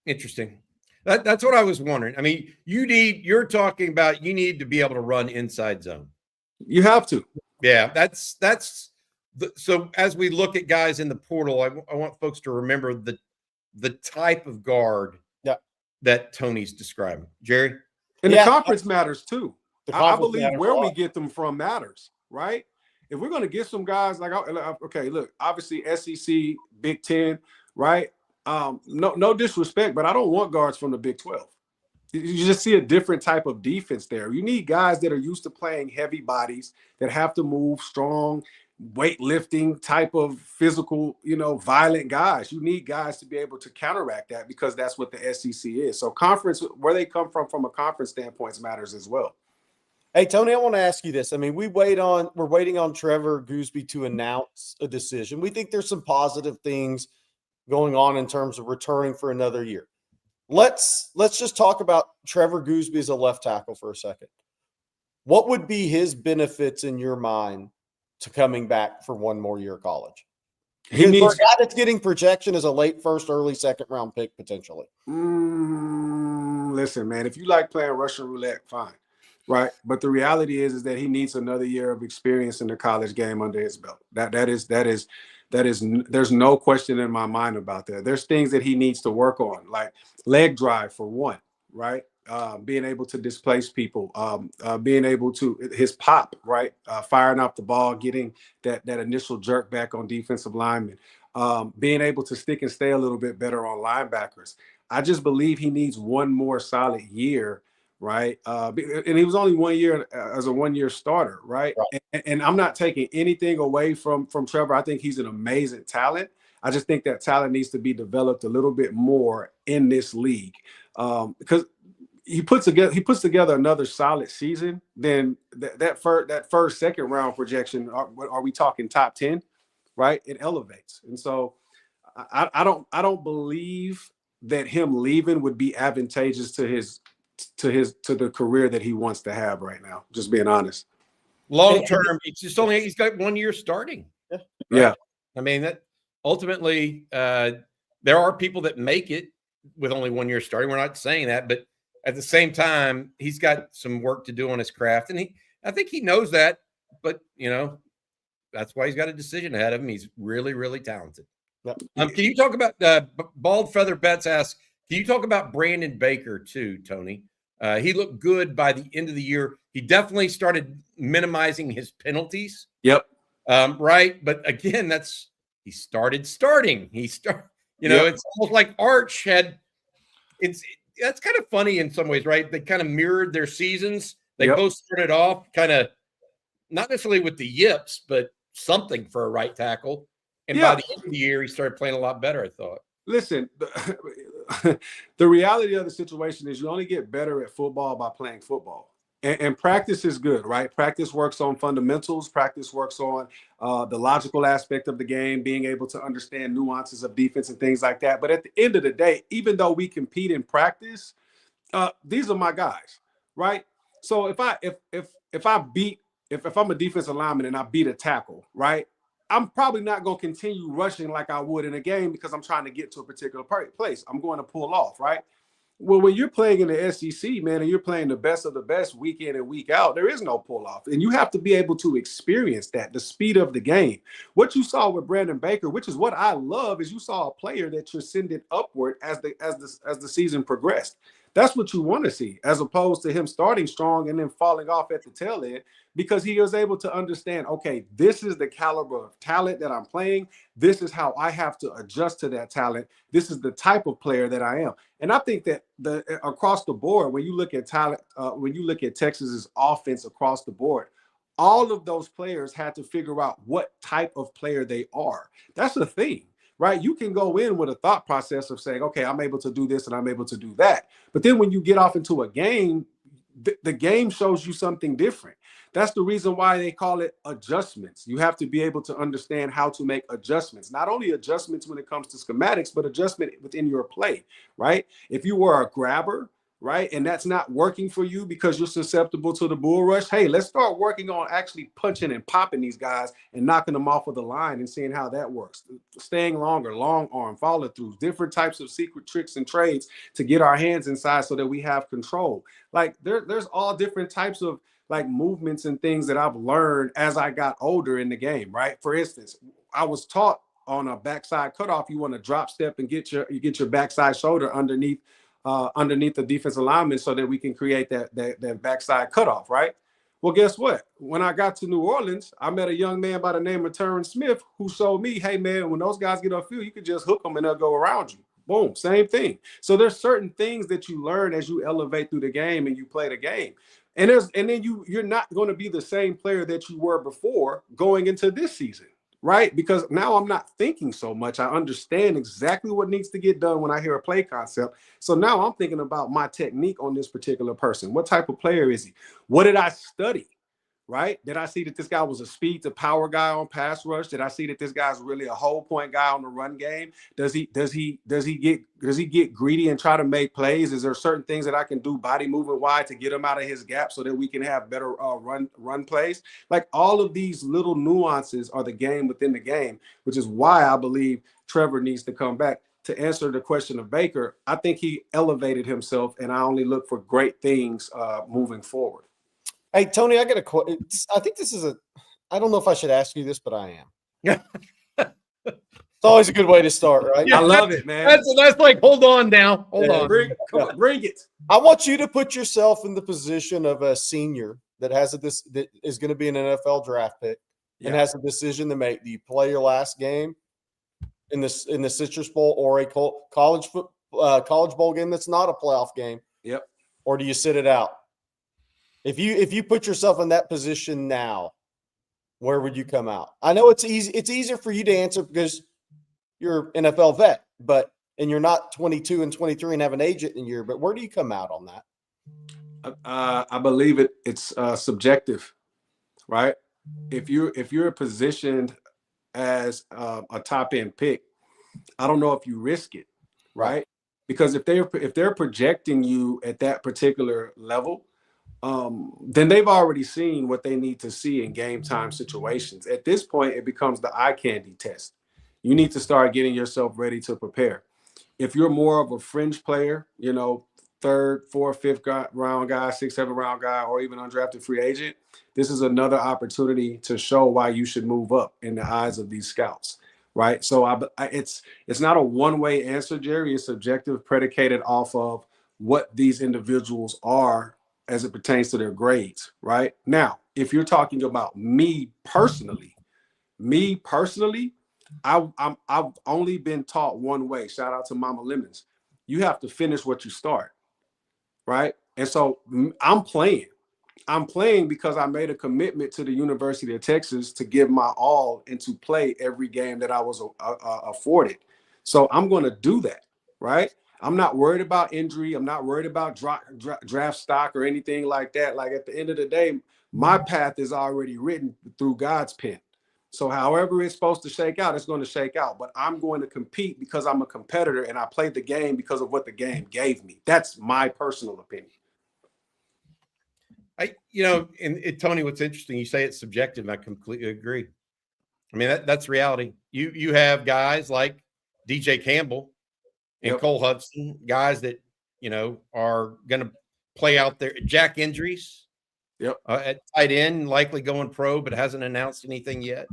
Interesting. That's what I was wondering. I mean, you need to be able to run inside zone. You have to. Yeah, so as we look at guys in the portal, I want folks to remember the type of guard that Tony's describing. Jerry? And the conference matters too. I believe where we get them from matters, right? If we're going to get some guys like, okay, look, obviously SEC, Big Ten, right? No disrespect, but I don't want guards from the Big 12. You just see a different type of defense there. You need guys that are used to playing heavy bodies, that have to move, strong, weightlifting type of physical, violent guys. You need guys to be able to counteract that because that's what the SEC is. So conference, where they come from a conference standpoint matters as well. Hey, Tony, I want to ask you this. I mean, we're waiting on Trevor Goosby to announce a decision. We think there's some positive things going on in terms of returning for another year. Let's just talk about Trevor Goosby as a left tackle for a second. What would be his benefits in your mind to coming back for one more year of college? For a guy that's getting projection as a late first, early second round pick potentially. Listen, man, if you like playing Russian roulette, fine, right? But the reality is that he needs another year of experience in the college game under his belt. There's no question in my mind about that. There's things that he needs to work on, like leg drive for one, right? Being able to displace people, being able to his pop, right? Firing off the ball, getting that initial jerk back on defensive linemen, being able to stick and stay a little bit better on linebackers. I just believe he needs one more solid year, right? And he was only 1 year as a 1 year starter, right? And I'm not taking anything away from Trevor. I think he's an amazing talent. I just think that talent needs to be developed a little bit more in this league because he puts together another solid season. Then that first second round projection, are we talking top 10, right? It elevates, and so I don't believe that him leaving would be advantageous to the career that he wants to have right now. Just being honest. Long term, he's got 1 year starting. Yeah. Right? Yeah. I mean, that ultimately there are people that make it with only 1 year starting. We're not saying that, but at the same time, he's got some work to do on his craft, and I think he knows that. But that's why he's got a decision ahead of him. He's really, really talented. Yep. Can you talk about Bald Feather Betts asks? Can you talk about Brandon Baker too, Tony? He looked good by the end of the year. He definitely started minimizing his penalties. Yep. Right. But again, he started starting. It's almost like Arch had. That's kind of funny in some ways, right? They kind of mirrored their seasons. They both started off kind of not necessarily with the yips, but something for a right tackle. And by the end of the year, he started playing a lot better, I thought. Listen, the reality of the situation is you only get better at football by playing football. And practice is good, right? Practice works on fundamentals. Practice works on the logical aspect of the game, being able to understand nuances of defense and things like that. But at the end of the day, even though we compete in practice, these are my guys, right? So if I'm a defensive lineman and I beat a tackle, right? I'm probably not going to continue rushing like I would in a game because I'm trying to get to a particular place. I'm going to pull off, right? Well, when you're playing in the SEC, man, and you're playing the best of the best week in and week out, there is no pull off. And you have to be able to experience that, the speed of the game. What you saw with Brandon Baker, which is what I love, is you saw a player that transcended upward as the season progressed. That's what you want to see, as opposed to him starting strong and then falling off at the tail end, because he was able to understand, okay, this is the caliber of talent that I'm playing. This is how I have to adjust to that talent. This is the type of player that I am. And I think that across the board, when you look at talent, when you look at Texas's offense across the board, all of those players had to figure out what type of player they are. That's the thing. Right? You can go in with a thought process of saying, okay, I'm able to do this and I'm able to do that. But then when you get off into a game, the game shows you something different. That's the reason why they call it adjustments. You have to be able to understand how to make adjustments, not only adjustments when it comes to schematics, but adjustment within your play, right? If you were a grabber, right, and that's not working for you because you're susceptible to the bull rush, hey, let's start working on actually punching and popping these guys and knocking them off of the line and seeing how that works. Staying longer, long arm, follow throughs, different types of secret tricks and trades to get our hands inside so that we have control. Like there's all different types of like movements and things that I've learned as I got older in the game, right? For instance, I was taught on a backside cutoff, you want to drop step and get your backside shoulder underneath the defensive lineman so that we can create that backside cutoff, right? Well, guess what? When I got to New Orleans, I met a young man by the name of Terrence Smith who showed me, hey, man, when those guys get upfield, you can just hook them and they'll go around you. Boom, same thing. So there's certain things that you learn as you elevate through the game and you play the game. And then you're not going to be the same player that you were before going into this season. Right? Because now I'm not thinking so much. I understand exactly what needs to get done when I hear a play concept. So now I'm thinking about my technique on this particular person. What type of player is he? What did I study? Right? Did I see that this guy was a speed to power guy on pass rush? Did I see that this guy's really a whole point guy on the run game? Does he get greedy and try to make plays? Is there certain things that I can do body movement wide to get him out of his gap so that we can have better run plays? Like all of these little nuances are the game within the game, which is why I believe Trevor needs to come back. To answer the question of Baker, I think he elevated himself, and I only look for great things moving forward. Hey, Tony, I got a question. I think this is I don't know if I should ask you this, but I am. It's always a good way to start, right? I love it, man. That's like, hold on now. Hold on. Bring it. I want you to put yourself in the position of a senior that that is going to be an NFL draft pick and has a decision to make. Do you play your last game in the Citrus Bowl or a college bowl game that's not a playoff game? Yep. Or do you sit it out? If you put yourself in that position now, where would you come out? I know it's easy. It's easier for you to answer because you're an NFL vet, and you're not 22 and 23 and have an agent in a year. But where do you come out on that? I believe it's subjective, right? If you're positioned as a top end pick, I don't know if you risk it, right? Because if they're projecting you at that particular level, then they've already seen what they need to see in game time situations. At this point, it becomes the eye candy test. You need to start getting yourself ready to prepare. If you're more of a fringe player, third, fourth, fifth round guy, sixth, seventh round guy, or even undrafted free agent, this is another opportunity to show why you should move up in the eyes of these scouts, right? So it's not a one-way answer, Jerry. It's subjective, predicated off of what these individuals are as it pertains to their grades, right? Now, if you're talking about me personally, I've only been taught one way. Shout out to Mama Lemons. You have to finish what you start, right? And so I'm playing because I made a commitment to the University of Texas to give my all and to play every game that I was afforded. So I'm going to do that, right? I'm not worried about injury. I'm not worried about draft stock or anything like that. Like at the end of the day, my path is already written through God's pen. So however it's supposed to shake out, it's going to shake out. But I'm going to compete because I'm a competitor and I played the game because of what the game gave me. That's my personal opinion. Tony, what's interesting, you say it's subjective, and I completely agree. I mean, that's reality. You have guys like DJ Campbell and Cole Hudson, guys that, are going to play out there. Jack Endries at tight end, likely going pro, but hasn't announced anything yet.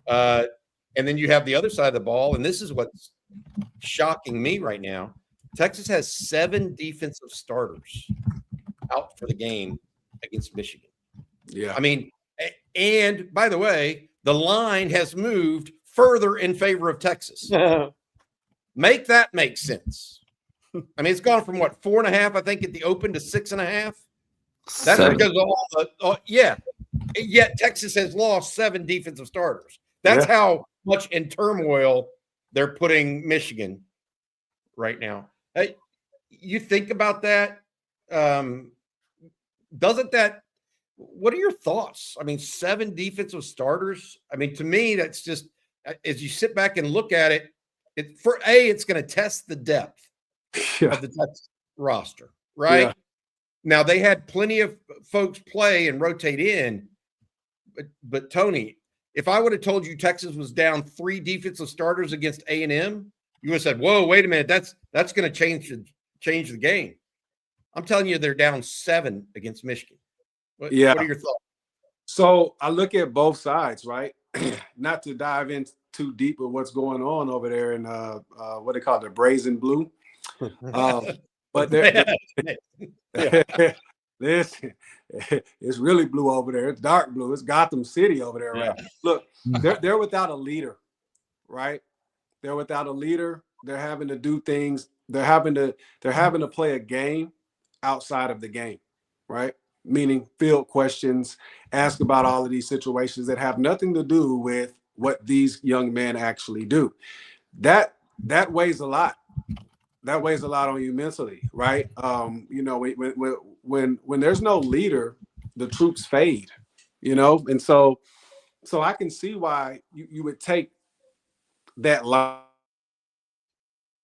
And then you have the other side of the ball, and this is what's shocking me right now. Texas has 7 defensive starters out for the game against Michigan. Yeah. I mean, and by the way, the line has moved further in favor of Texas. Make that make sense. I mean, it's gone from 4.5, I think, at the open to 6.5. That's 7. because of Yet Texas has lost 7 defensive starters. That's how much in turmoil they're putting Michigan right now. Hey, you think about that. Doesn't that What are your thoughts? I mean, 7 defensive starters. I mean, to me, that's just as you sit back and look at it. It's going to test the depth of the Texas roster, right? Yeah. Now they had plenty of folks play and rotate in, but Tony, if I would have told you Texas was down 3 defensive starters against A&M, you would have said, "Whoa, wait a minute, that's going to change the game." I'm telling you, they're down 7 against Michigan. What are your thoughts? So I look at both sides, right? Not to dive in too deep with what's going on over there in what they call the Brazen Blue. But listen, it's really blue over there. It's dark blue. It's Gotham City over there, right? Look, they're without a leader, right? They're without a leader. They're having to do things. They're having to play a game outside of the game, right? Meaning field questions, ask about all of these situations that have nothing to do with what these young men actually do. That weighs a lot. That weighs a lot on you mentally, right? When there's no leader, the troops fade, and so I can see why you would take that line.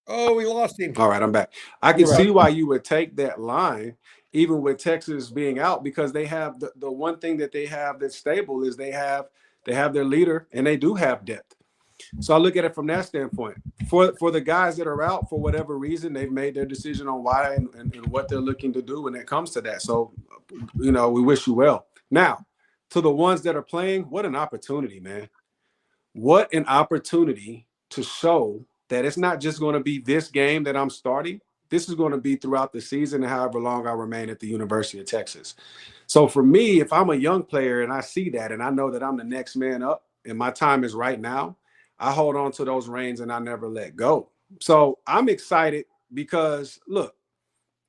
Oh, we lost him. All right, I'm back. I can see why you would take that line, even with Texas being out, because they have the one thing that they have that's stable is they have their leader and they do have depth. So I look at it from that standpoint. For the guys that are out, for whatever reason, they've made their decision on why and what they're looking to do when it comes to that. So, we wish you well. Now, to the ones that are playing, what an opportunity, man. What an opportunity to show that it's not just going to be this game that I'm starting. This is going to be throughout the season and however long I remain at the University of Texas. So for me, if I'm a young player and I see that and I know that I'm the next man up and my time is right now, I hold on to those reins and I never let go. So I'm excited because, look,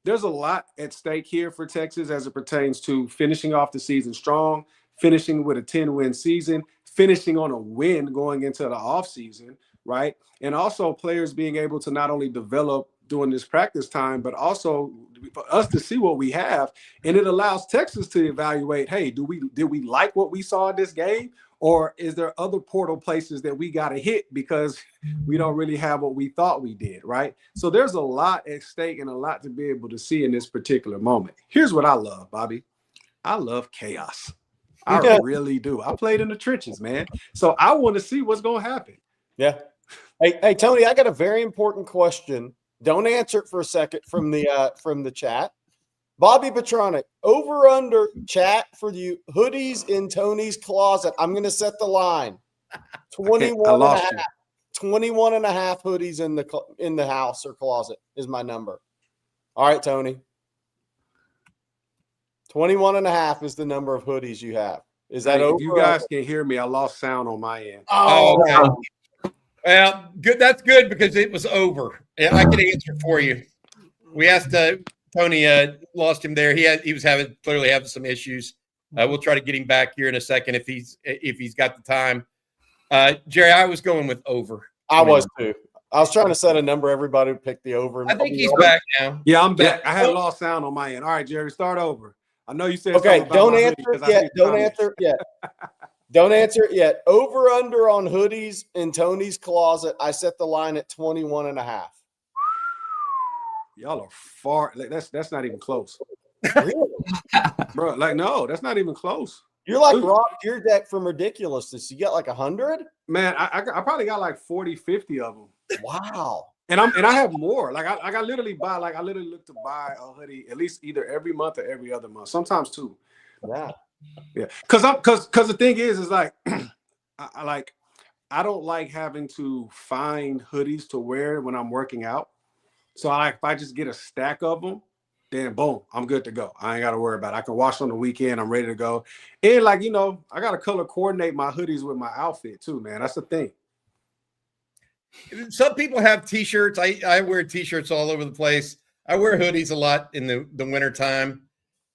there's a lot at stake here for Texas as it pertains to finishing off the season strong, finishing with a 10-win season, finishing on a win going into the offseason, right? And also players being able to not only develop during this practice time, but also for us to see what we have. And it allows Texas to evaluate, hey, did we like what we saw in this game? Or is there other portal places that we got to hit because we don't really have what we thought we did, right? So there's a lot at stake and a lot to be able to see in this particular moment. Here's what I love, Bobby. I love chaos. I really do. I played in the trenches, man. So I want to see what's going to happen. Yeah. Hey, Tony, I got a very important question. Don't answer it for a second from the chat. Bobby Petronic, over under chat for you hoodies in Tony's closet. I'm going to set the line. 21 and a half hoodies in the house or closet is my number. All right, Tony. 21 and a half is the number of hoodies you have. Is that over? If you guys can hear me, I lost sound on my end. Oh, okay. Well, good. That's good because it was over. I can answer for you. We asked Tony, lost him there. He was clearly having some issues. We'll try to get him back here in a second if he's got the time. Jerry, I was going with over. I was too. I was trying to set a number. Everybody would pick the over. I think he's back now. Yeah, I'm back. I had lost sound on my end. All right, Jerry, start over. I know you said okay. Don't answer it yet. Don't answer it yet. Don't answer it yet. Over under on hoodies in Tony's closet. I set the line at 21 and a half. Y'all are far. That's not even close. Really? Bro, no, that's not even close. You're like Rob Deerdeck from Ridiculousness. You got like 100? Man, I probably got like 40, 50 of them. Wow. And I have more. Like I literally look to buy a hoodie at least either every month or every other month. Sometimes two. Yeah. Yeah. Cause the thing is like I don't like having to find hoodies to wear when I'm working out. So if I just get a stack of them, then boom, I'm good to go. I ain't got to worry about it. I can wash on the weekend. I'm ready to go. And I got to color coordinate my hoodies with my outfit too, man. That's the thing. Some people have T-shirts. I wear T-shirts all over the place. I wear hoodies a lot in the winter time.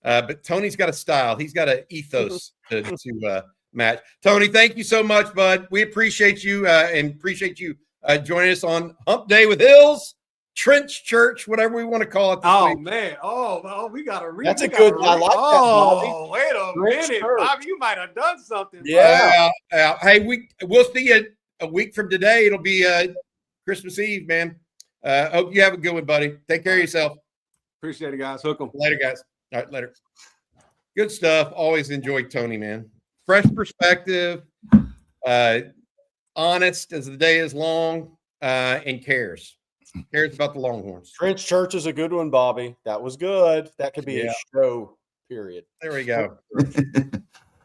But Tony's got a style. He's got an ethos to match. Tony, thank you so much, bud. We appreciate you and appreciate you joining us on Hump Day with Hills. Trench Church, whatever we want to call it. Oh week. man! Oh, we got to read. That's a good. I like that, Bobby. Oh, wait a Trench minute, Church. Bobby! You might have done something. Yeah. Hey, we'll see you a week from today. It'll be Christmas Eve, man. Hope you have a good one, buddy. Take care of yourself. Appreciate it, guys. Hook 'em. Later, guys. All right, later. Good stuff. Always enjoyed Tony, man. Fresh perspective, honest as the day is long, and cares about the Longhorns. Trench Church is a good one, Bobby. That was good. That could be a show, period. There we go.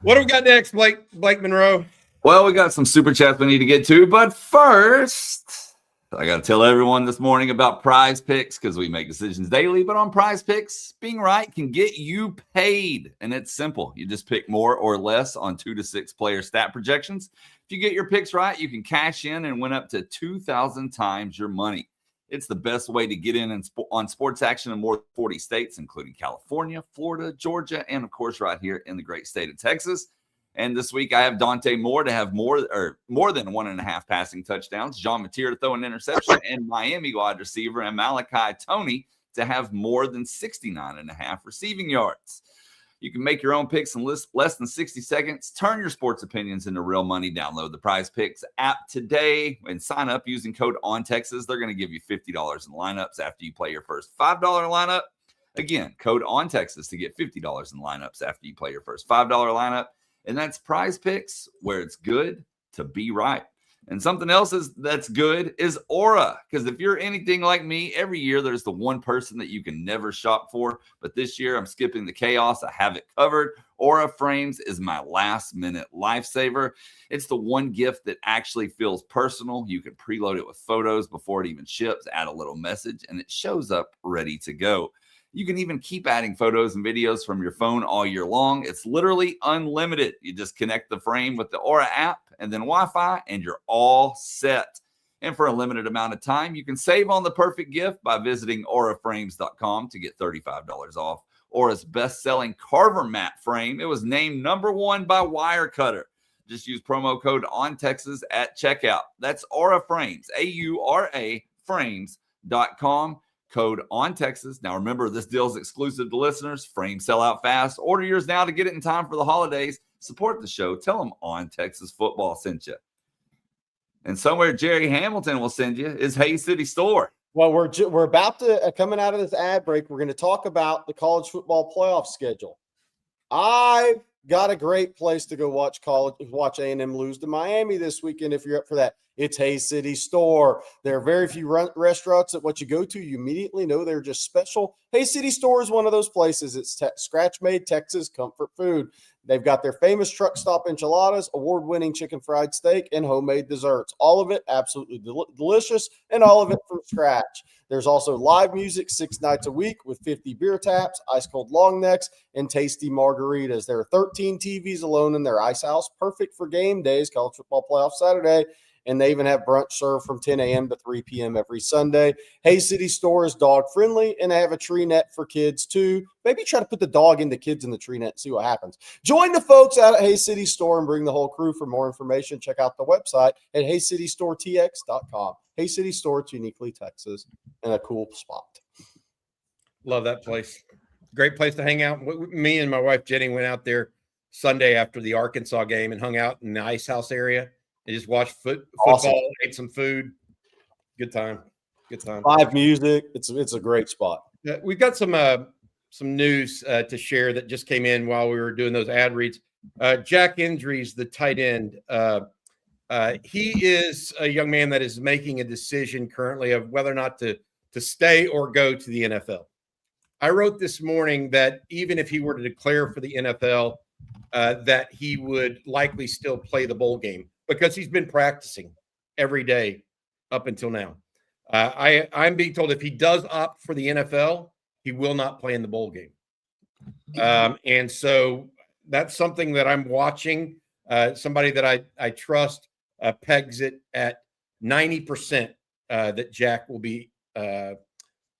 What do we got next, Blake Monroe? Well, we got some super chats we need to get to, but first, I got to tell everyone this morning about PrizePicks because we make decisions daily. But on PrizePicks, being right can get you paid, and it's simple. You just pick more or less on 2 to 6 player stat projections. If you get your picks right, you can cash in and win up to 2,000 times your money. It's the best way to get in on sports action in more than 40 states, including California, Florida, Georgia, and of course, right here in the great state of Texas. And this week I have Dante Moore to have more than 1.5 passing touchdowns, Jean Mateer to throw an interception, and Miami wide receiver and Malachi Toney to have more than 69.5 receiving yards. You can make your own picks in less than 60 seconds. Turn your sports opinions into real money. Download the PrizePicks app today and sign up using code ONTEXAS. They're going to give you $50 in lineups after you play your first $5 lineup. Again, code ONTEXAS to get $50 in lineups after you play your first $5 lineup. And that's PrizePicks, where it's good to be right. And something else that's good is Aura. Because if you're anything like me, every year there's the one person that you can never shop for. But this year I'm skipping the chaos. I have it covered. Aura Frames is my last-minute lifesaver. It's the one gift that actually feels personal. You can preload it with photos before it even ships, add a little message, and it shows up ready to go. You can even keep adding photos and videos from your phone all year long. It's literally unlimited. You just connect the frame with the Aura app and then Wi-Fi, and you're all set. And for a limited amount of time, you can save on the perfect gift by visiting auraframes.com to get $35 off. Aura's best-selling Carver mat frame. It was named #1 by Wirecutter. Just use promo code ONTEXAS at checkout. That's Aura Frames, AURA frames.com. Code ONTEXAS. Now remember, this deal is exclusive to listeners. Frames sell out fast. Order yours now to get it in time for the holidays. Support the show. Tell them On Texas Football sent you. And somewhere Jerry Hamilton will send you is Hay City Store. Well, we're about to coming out of this ad break. We're going to talk about the college football playoff schedule. I've got a great place to go watch A&M lose to Miami this weekend if you're up for that. It's Hay City Store. There are very few restaurants that what you go to, you immediately know they're just special. Hay City Store is one of those places. It's scratch-made Texas comfort food. They've got their famous truck stop enchiladas, award-winning chicken fried steak, and homemade desserts. All of it absolutely delicious, and all of it from scratch. There's also live music 6 nights a week with 50 beer taps, ice-cold long necks, and tasty margaritas. There are 13 TVs alone in their ice house, perfect for game days, college football playoff Saturday. And they even have brunch served from 10 a.m. to 3 p.m. every Sunday. Hay City Store is dog-friendly, and they have a tree net for kids, too. Maybe try to put the dog and the kids in the tree net and see what happens. Join the folks out at Hay City Store and bring the whole crew. For more information, check out the website at haycitystoretx.com. Hay City Store, it's uniquely Texas, and a cool spot. Love that place. Great place to hang out. Me and my wife, Jenny, went out there Sunday after the Arkansas game and hung out in the ice house area. They just watched football, Awesome. ate some food. Good time. Live music. It's a great spot. We've got some news to share that just came in while we were doing those ad reads. Jack Endries, the tight end, he is a young man that is making a decision currently of whether or not to stay or go to the NFL. I wrote this morning that even if he were to declare for the NFL, that he would likely still play the bowl game, because he's been practicing every day up until now. I'm being told if he does opt for the NFL, he will not play in the bowl game. And so that's something that I'm watching. Somebody that I trust pegs it at 90% that Jack will be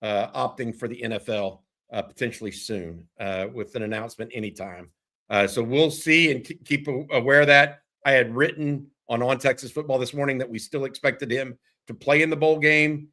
opting for the NFL potentially soon with an announcement anytime. So we'll see and keep aware of that. I had written on Texas Football this morning that we still expected him to play in the bowl game.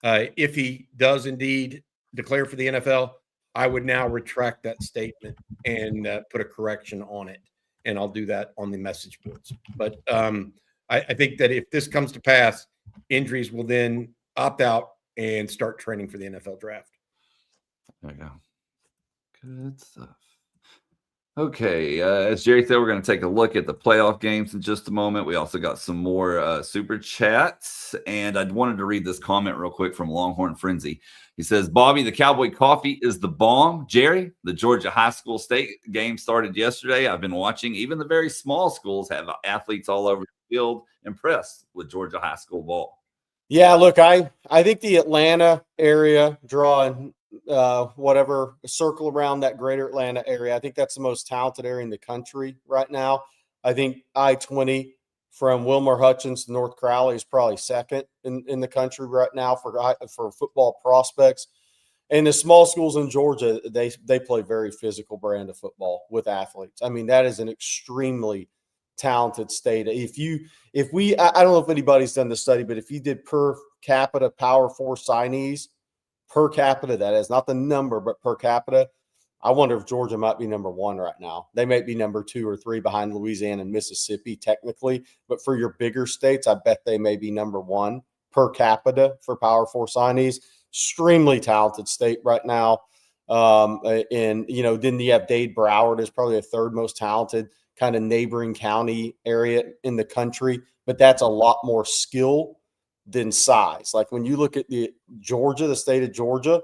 If he does indeed declare for the NFL, I would now retract that statement and put a correction on it. And I'll do that on the message boards. But I think that if this comes to pass, Endries will then opt out and start training for the NFL draft. There you go. Good stuff. Okay, as Jerry said, we're going to take a look at the playoff games in just a moment. We also got some more super chats, and I wanted to read this comment real quick from Longhorn Frenzy. He says, Bobby, the Cowboy coffee is the bomb. Jerry, the Georgia high school state game started yesterday. I've been watching. Even the very small schools have athletes all over the field. Impressed with Georgia high school ball. Yeah, look, I think the Atlanta area drawing whatever circle around that greater Atlanta area, I think that's the most talented area in the country right now. I think I-20 from Wilmer Hutchins to North Crowley is probably second in the country right now for football prospects. And the small schools in Georgia, they play very physical brand of football with athletes. I mean, that is an extremely talented state. I don't know if anybody's done the study, but if you did per capita Power 4 signees, per capita, that is not the number, but per capita, I wonder if Georgia might be number one right now. They may be number 2 or 3 behind Louisiana and Mississippi technically, but for your bigger states, I bet they may be number 1 per capita for Power 4 signees. Extremely talented state right now. And, then you have Dade Broward is probably the 3rd most talented kind of neighboring county area in the country, but that's a lot more skill than size. Like when you look at the state of Georgia,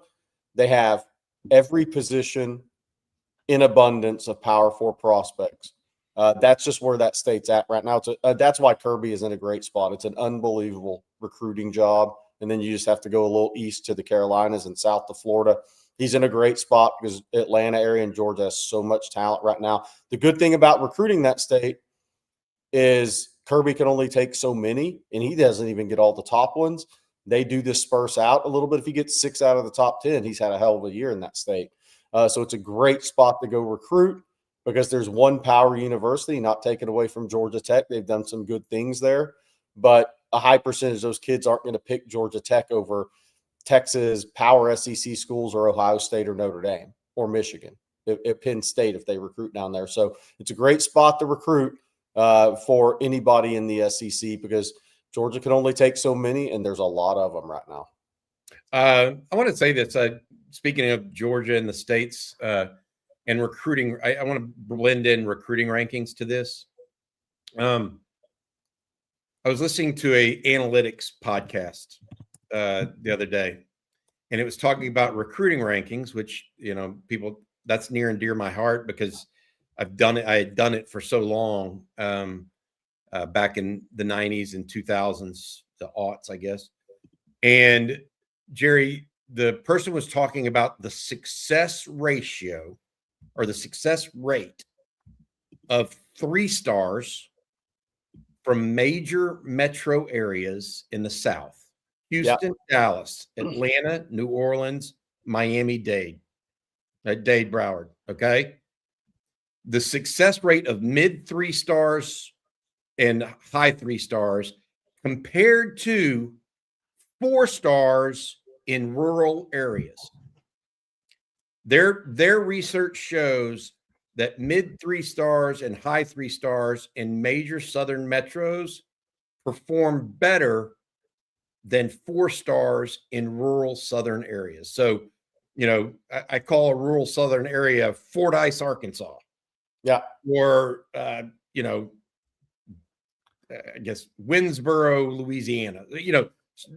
they have every position in abundance of Power 4 prospects. That's just where that state's at right now. That's why Kirby is in a great spot. It's an unbelievable recruiting job. And then you just have to go a little east to the Carolinas and south to Florida. He's in a great spot because Atlanta area and Georgia has so much talent right now. The good thing about recruiting that state is Kirby can only take so many, and he doesn't even get all the top ones. They do disperse out a little bit. If he gets 6 out of the top 10, he's had a hell of a year in that state. So it's a great spot to go recruit because there's one power university, not taken away from Georgia Tech. They've done some good things there, but a high percentage of those kids aren't going to pick Georgia Tech over Texas power SEC schools or Ohio State or Notre Dame or Michigan at Penn State if they recruit down there. So it's a great spot to recruit for anybody in the SEC because Georgia can only take so many, and there's a lot of them right now. I want to say this. Speaking of Georgia and the states and recruiting, I want to blend in recruiting rankings to this. I was listening to a analytics podcast the other day, and it was talking about recruiting rankings, which, people, that's near and dear to my heart because I've done it. I had done it for so long back in the 90s and 2000s, the aughts, I guess. And Jerry, the person was talking about the success ratio or the success rate of 3 stars from major metro areas in the South. Houston, Dallas, Atlanta, New Orleans, Miami, Dade Broward. Okay. The success rate of mid 3 stars and high 3 stars compared to 4 stars in rural areas. Their research shows that mid 3 stars and high 3 stars in major southern metros perform better than 4 stars in rural southern areas. So, I call a rural southern area Fordyce, Arkansas. Yeah. Or, I guess Winsboro, Louisiana,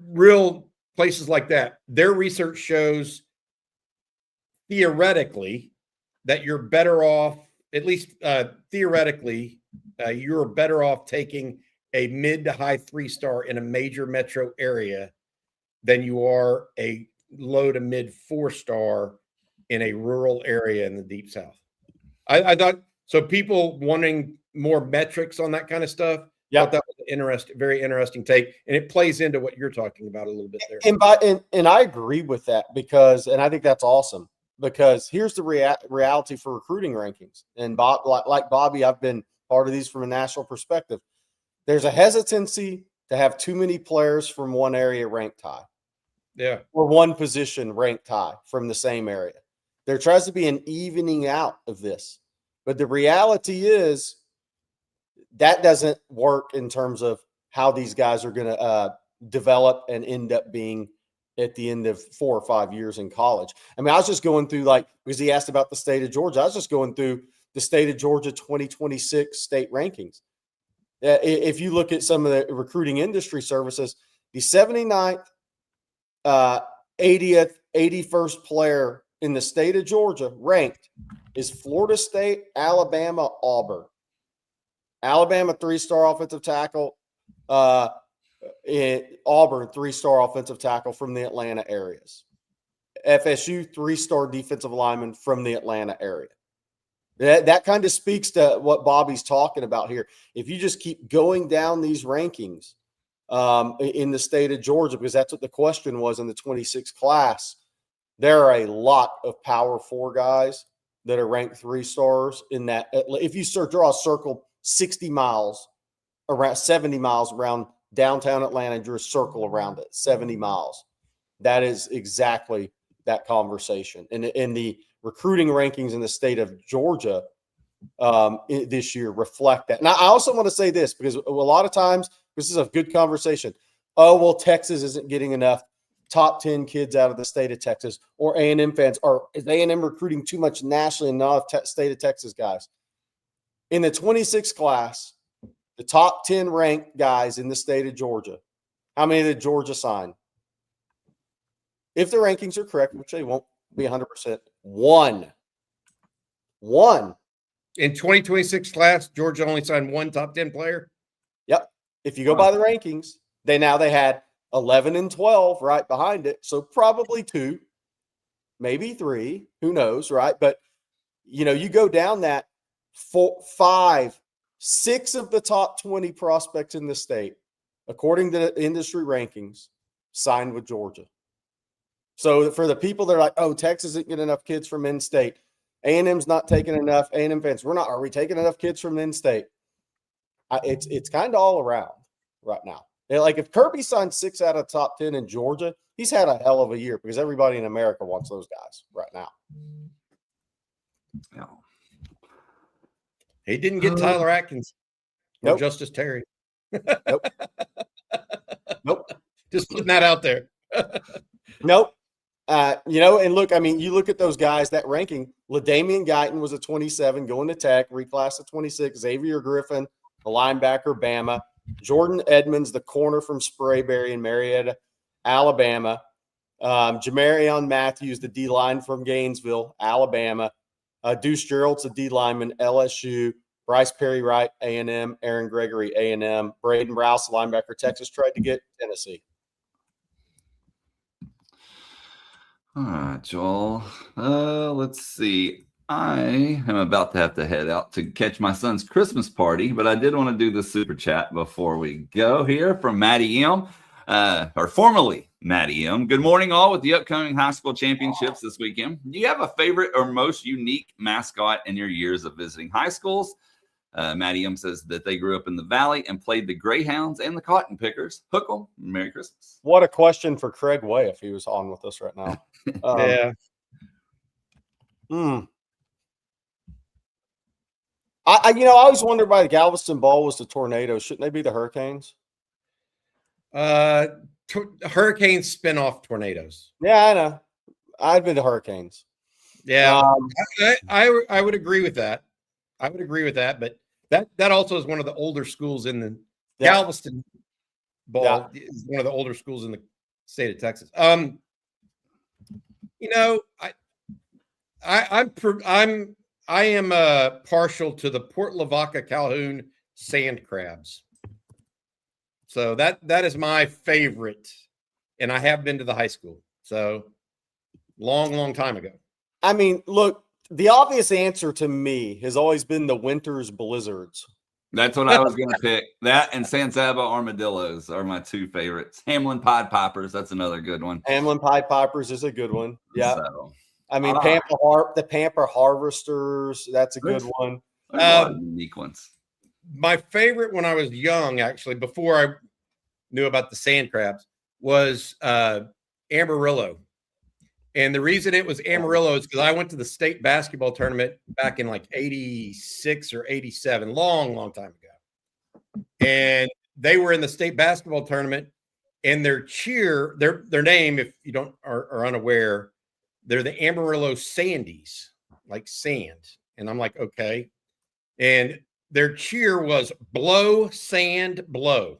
real places like that. Their research shows theoretically that you're better off, at least theoretically, you're better off taking a mid to high 3-star in a major metro area than you are a low to mid 4-star in a rural area in the deep South. I thought so. People wanting more metrics on that kind of stuff. Yeah, that was an very interesting take, and it plays into what you're talking about a little bit there. And I agree with that and I think that's awesome because here's the reality for recruiting rankings. And Bob, like Bobby, I've been part of these from a national perspective. There's a hesitancy to have too many players from one area ranked high. Yeah. or one position ranked high from the same area. There tries to be an evening out of this. But the reality is that doesn't work in terms of how these guys are going to develop and end up being at the end of 4 or 5 years in college. I mean, I was just going through, like, because he asked about the state of Georgia, I was just going through the state of Georgia 2026 state rankings. If you look at some of the recruiting industry services, the 79th, 80th, 81st player in the state of Georgia ranked is Florida State, Alabama, Auburn. Alabama, 3-star offensive tackle. Auburn, 3-star offensive tackle from the Atlanta areas. FSU, 3-star defensive lineman from the Atlanta area. That kind of speaks to what Bobby's talking about here. If you just keep going down these rankings in the state of Georgia, because that's what the question was in the 26 class, there are a lot of Power 4 guys that are ranked 3 stars in that. If you draw a circle 60 miles, around 70 miles around downtown Atlanta, and drew a circle around it, 70 miles, that is exactly that conversation. And in the recruiting rankings in the state of Georgia this year reflect that. Now, I also want to say this, because a lot of times this is a good conversation. Oh, well, Texas isn't getting enough top 10 kids out of the state of Texas, or A&M fans, or is A&M recruiting too much nationally and not state of Texas guys? In the 26 class, the top 10 ranked guys in the state of Georgia, how many did Georgia sign? If the rankings are correct, which they won't be 100%, one. In 2026 class, Georgia only signed 1 top 10 player. Yep. If you go by the rankings, they had 11 and 12 right behind it. So probably 2, maybe 3, who knows, right? But, you go down that 4, 5, 6 of the top 20 prospects in the state, according to the industry rankings, signed with Georgia. So for the people that are like, oh, Texas isn't getting enough kids from in-state, A&M's not taking enough, A&M fans, are we taking enough kids from in-state? It's kind of all around right now. Like, if Kirby signed 6 out of top 10 in Georgia, he's had a hell of a year, because everybody in America wants those guys right now. Yeah. He didn't get Tyler Atkins or Nope. Justice Terry. Nope. Just putting that out there. Nope. And look, I mean, you look at those guys, that ranking, LaDamian Guyton was a 27 going to Tech, reclass of 26, Xavier Griffin, the linebacker, Bama, Jordan Edmonds, the corner from Sprayberry and Marietta, Alabama, Jamarion Matthews, the D-line from Gainesville, Alabama, Deuce Gerald's a D-lineman, LSU, Bryce Perry Wright, A&M, Aaron Gregory, A&M, Braden Rouse, linebacker, Texas, tried to get Tennessee. All right, Joel. Let's see. I am about to have to head out to catch my son's Christmas party, but I did want to do the super chat before we go here from Maddie M, or formerly Maddie M. Good morning, all. With the upcoming high school championships this weekend, do you have a favorite or most unique mascot in your years of visiting high schools? Maddie M says that they grew up in the Valley and played the Greyhounds and the Cotton Pickers. Hook 'em. Merry Christmas. What a question for Craig Way if he was on with us right now. Yeah. I always wondered why the Galveston Ball was the Tornadoes. Shouldn't they be the Hurricanes? Hurricanes spin off Tornadoes. Yeah, I know. I'd be the Hurricanes. Yeah, I would agree with that. I would agree with that, but that also is one of the older schools in the Galveston Ball is one of the older schools in the state of Texas. I am partial to the Port Lavaca Calhoun sand crabs. So that is my favorite, and I have been to the high school. So long time ago. I mean, look, the obvious answer to me has always been the Winters Blizzards. That's what I was going to pick. That and San Saba Armadillos are my 2 favorites. Hamlin Pied Pipers, that's another good one. Hamlin Pied Pipers is a good one. Yeah. So, I mean, the Pamper Harvesters, that's a good one. There's a lot of unique ones. My favorite when I was young, actually, before I knew about the sand crabs, was Amarillo. And the reason it was Amarillo is because I went to the state basketball tournament back in like 86 or 87, long time ago. And they were in the state basketball tournament, and their name, if you are unaware, they're the Amarillo Sandies, like sand. And I'm like, okay. And their cheer was blow, sand, blow.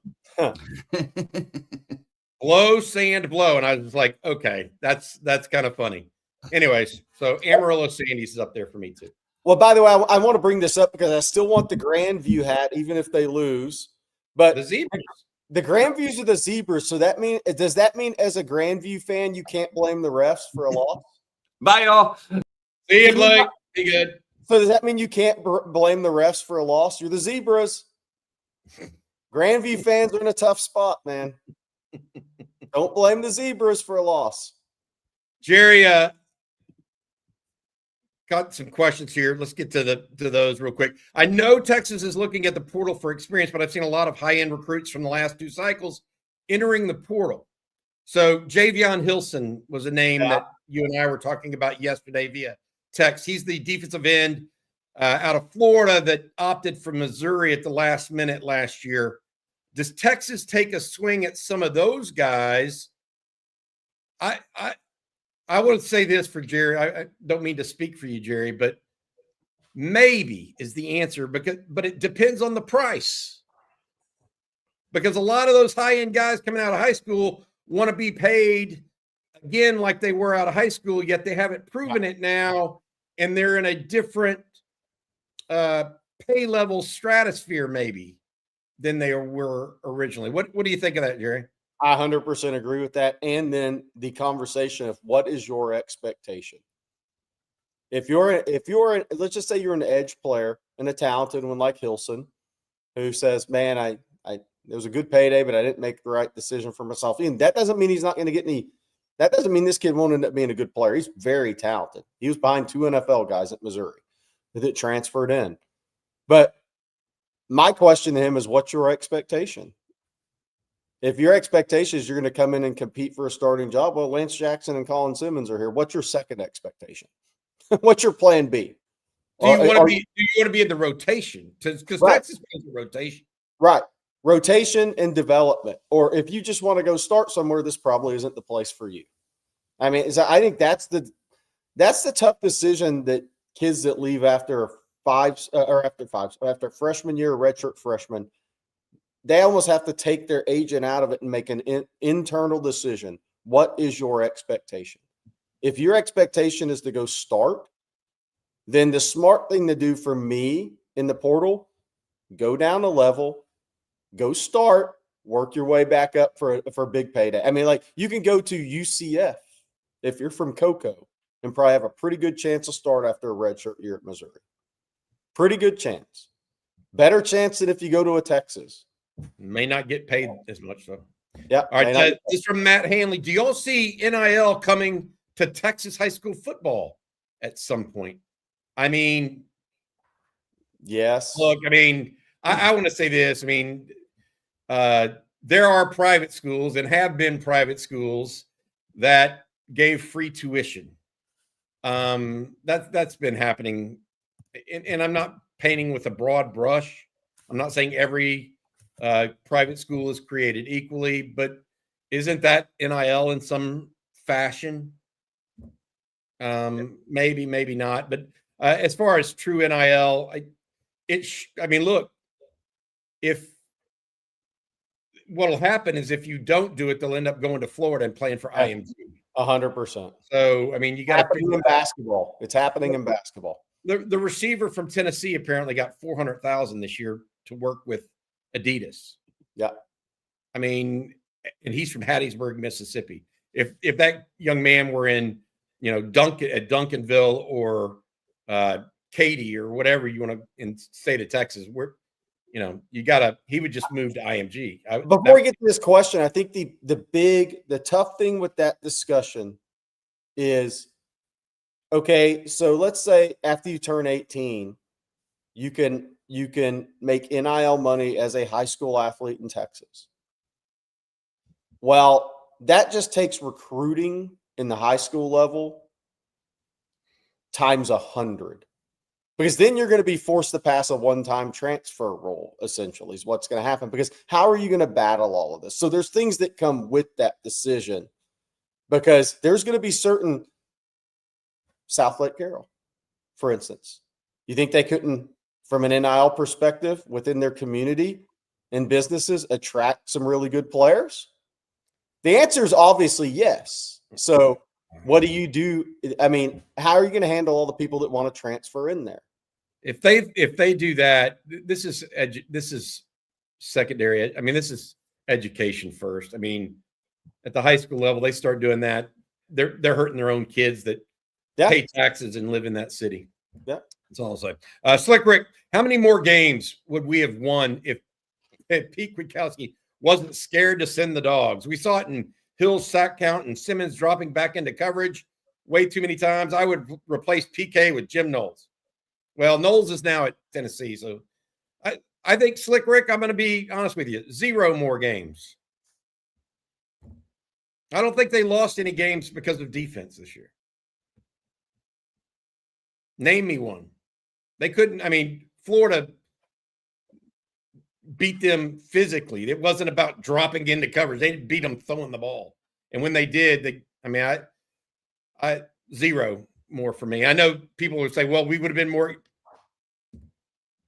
Blow, sand, blow. And I was like, okay, that's kind of funny. Anyways, so Amarillo Sandies is up there for me too. Well, by the way, I want to bring this up because I still want the Grandview hat, even if they lose. But The Zebras. The Grandviews are the Zebras. So does that mean as a Grandview fan, you can't blame the refs for a loss? Bye, y'all. See you, Blake. Be good. So does that mean you can't blame the refs for a loss? You're the Zebras. Grandview fans are in a tough spot, man. Don't blame the Zebras for a loss. Jerry, got some questions here. Let's get to those real quick. I know Texas is looking at the portal for experience, but I've seen a lot of high-end recruits from the last 2 cycles entering the portal. So Javion Hilson was a name that you and I were talking about yesterday via text. He's the defensive end out of Florida that opted for Missouri at the last minute last year. Does Texas take a swing at some of those guys? I want to say this for Jerry. I don't mean to speak for you, Jerry, but maybe is the answer but it depends on the price. Because a lot of those high-end guys coming out of high school want to be paid again like they were out of high school, yet they haven't proven it now, and they're in a different pay level stratosphere maybe than they were originally. What do you think of that, Jerry? I 100% agree with that. And then the conversation of what is your expectation? If you're let's just say you're an edge player and a talented one like Hilson, who says, man, it was a good payday, but I didn't make the right decision for myself. And that doesn't mean he's not going to get any. That doesn't mean this kid won't end up being a good player. He's very talented. He was behind 2 NFL guys at Missouri that transferred in. But my question to him is, what's your expectation? If your expectation is you're going to come in and compete for a starting job, well, Lance Jackson and Colin Simmons are here. What's your second expectation? What's your plan B? Do you want to be in the rotation? Because Texas is a rotation. Right. Rotation and development. Or if you just want to go start somewhere, this probably isn't the place for you. I mean, I think that's the tough decision that kids that leave after freshman year, redshirt freshman, they almost have to take their agent out of it and make an internal decision. What is your expectation? If your expectation is to go start, then the smart thing to do for me in the portal, go down a level, go start, work your way back up for a big payday. I mean, like, you can go to UCF if you're from Cocoa and probably have a pretty good chance to start after a redshirt year at Missouri. Pretty good chance. Better chance than if you go to a Texas. May not get paid as much, though. Yeah. All right. This is from Matt Hanley. Do y'all see NIL coming to Texas high school football at some point? I mean, yes. Look, I mean, I want to say this. I mean, there are private schools and have been private schools that gave free tuition. That's been happening. And I'm not painting with a broad brush. I'm not saying every private school is created equally, but isn't that NIL in some fashion? Maybe, maybe not. But as far as true NIL, I mean, look, if what'll happen is if you don't do it, they'll end up going to Florida and playing for IMG. 100%. So, I mean, you got to in basketball. It's happening in basketball. The receiver from Tennessee apparently got $400,000 this year to work with Adidas. Yeah. I mean, and he's from Hattiesburg, Mississippi. If that young man were in, Duncanville or Katy or whatever you want to in state of Texas, where he would just move to IMG. Before we get to this question, I think the tough thing with that discussion is, okay, so let's say after you turn 18, you can make NIL money as a high school athlete in Texas. Well, that just takes recruiting in the high school level times 100. Because then you're going to be forced to pass a one-time transfer rule, essentially, is what's going to happen. Because how are you going to battle all of this? So there's things that come with that decision, because there's going to be certain South Lake Carroll, for instance. You think they couldn't, from an NIL perspective, within their community and businesses, attract some really good players? The answer is obviously yes. So what do you do? I mean, how are you going to handle all the people that want to transfer in there? If they do that, this is secondary. I mean, this is education first. I mean, at the high school level, they start doing that. They're hurting their own kids that pay taxes and live in that city. Yeah, that's all I'll say. Slick Rick, how many more games would we have won if Pete Kwiatkowski wasn't scared to send the dogs? We saw it in Hill's sack count and Simmons dropping back into coverage way too many times. I would replace PK with Jim Knowles. Well, Knowles is now at Tennessee, so I think, Slick Rick, I'm going to be honest with you, 0 more games. I don't think they lost any games because of defense this year. Name me one. They couldn't. I mean, Florida beat them physically. It wasn't about dropping into coverage. They beat them throwing the ball. And when they did, I 0 more for me. I know people would say, well, we would have been more.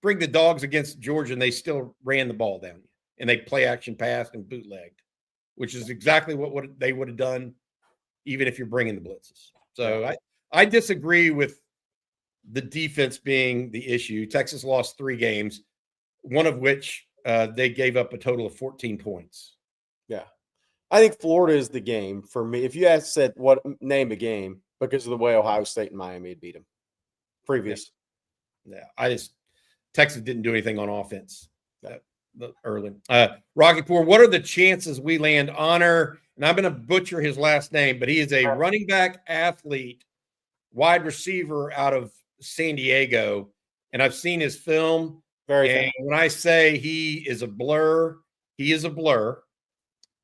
Bring the dogs against Georgia, and they still ran the ball down. And they play action pass and bootlegged, which is exactly what they would have done even if you're bringing the blitzes. So I disagree with the defense being the issue. Texas lost 3 games, one of which they gave up a total of 14 points. Yeah. I think Florida is the game for me. If you had said name a game, because of the way Ohio State and Miami had beat them previous. Yeah. Texas didn't do anything on offense early. Rocky Poor, what are the chances we land Honor? And I'm going to butcher his last name, but he is a running back athlete, wide receiver out of San Diego. And I've seen his film. And when I say he is a blur, he is a blur.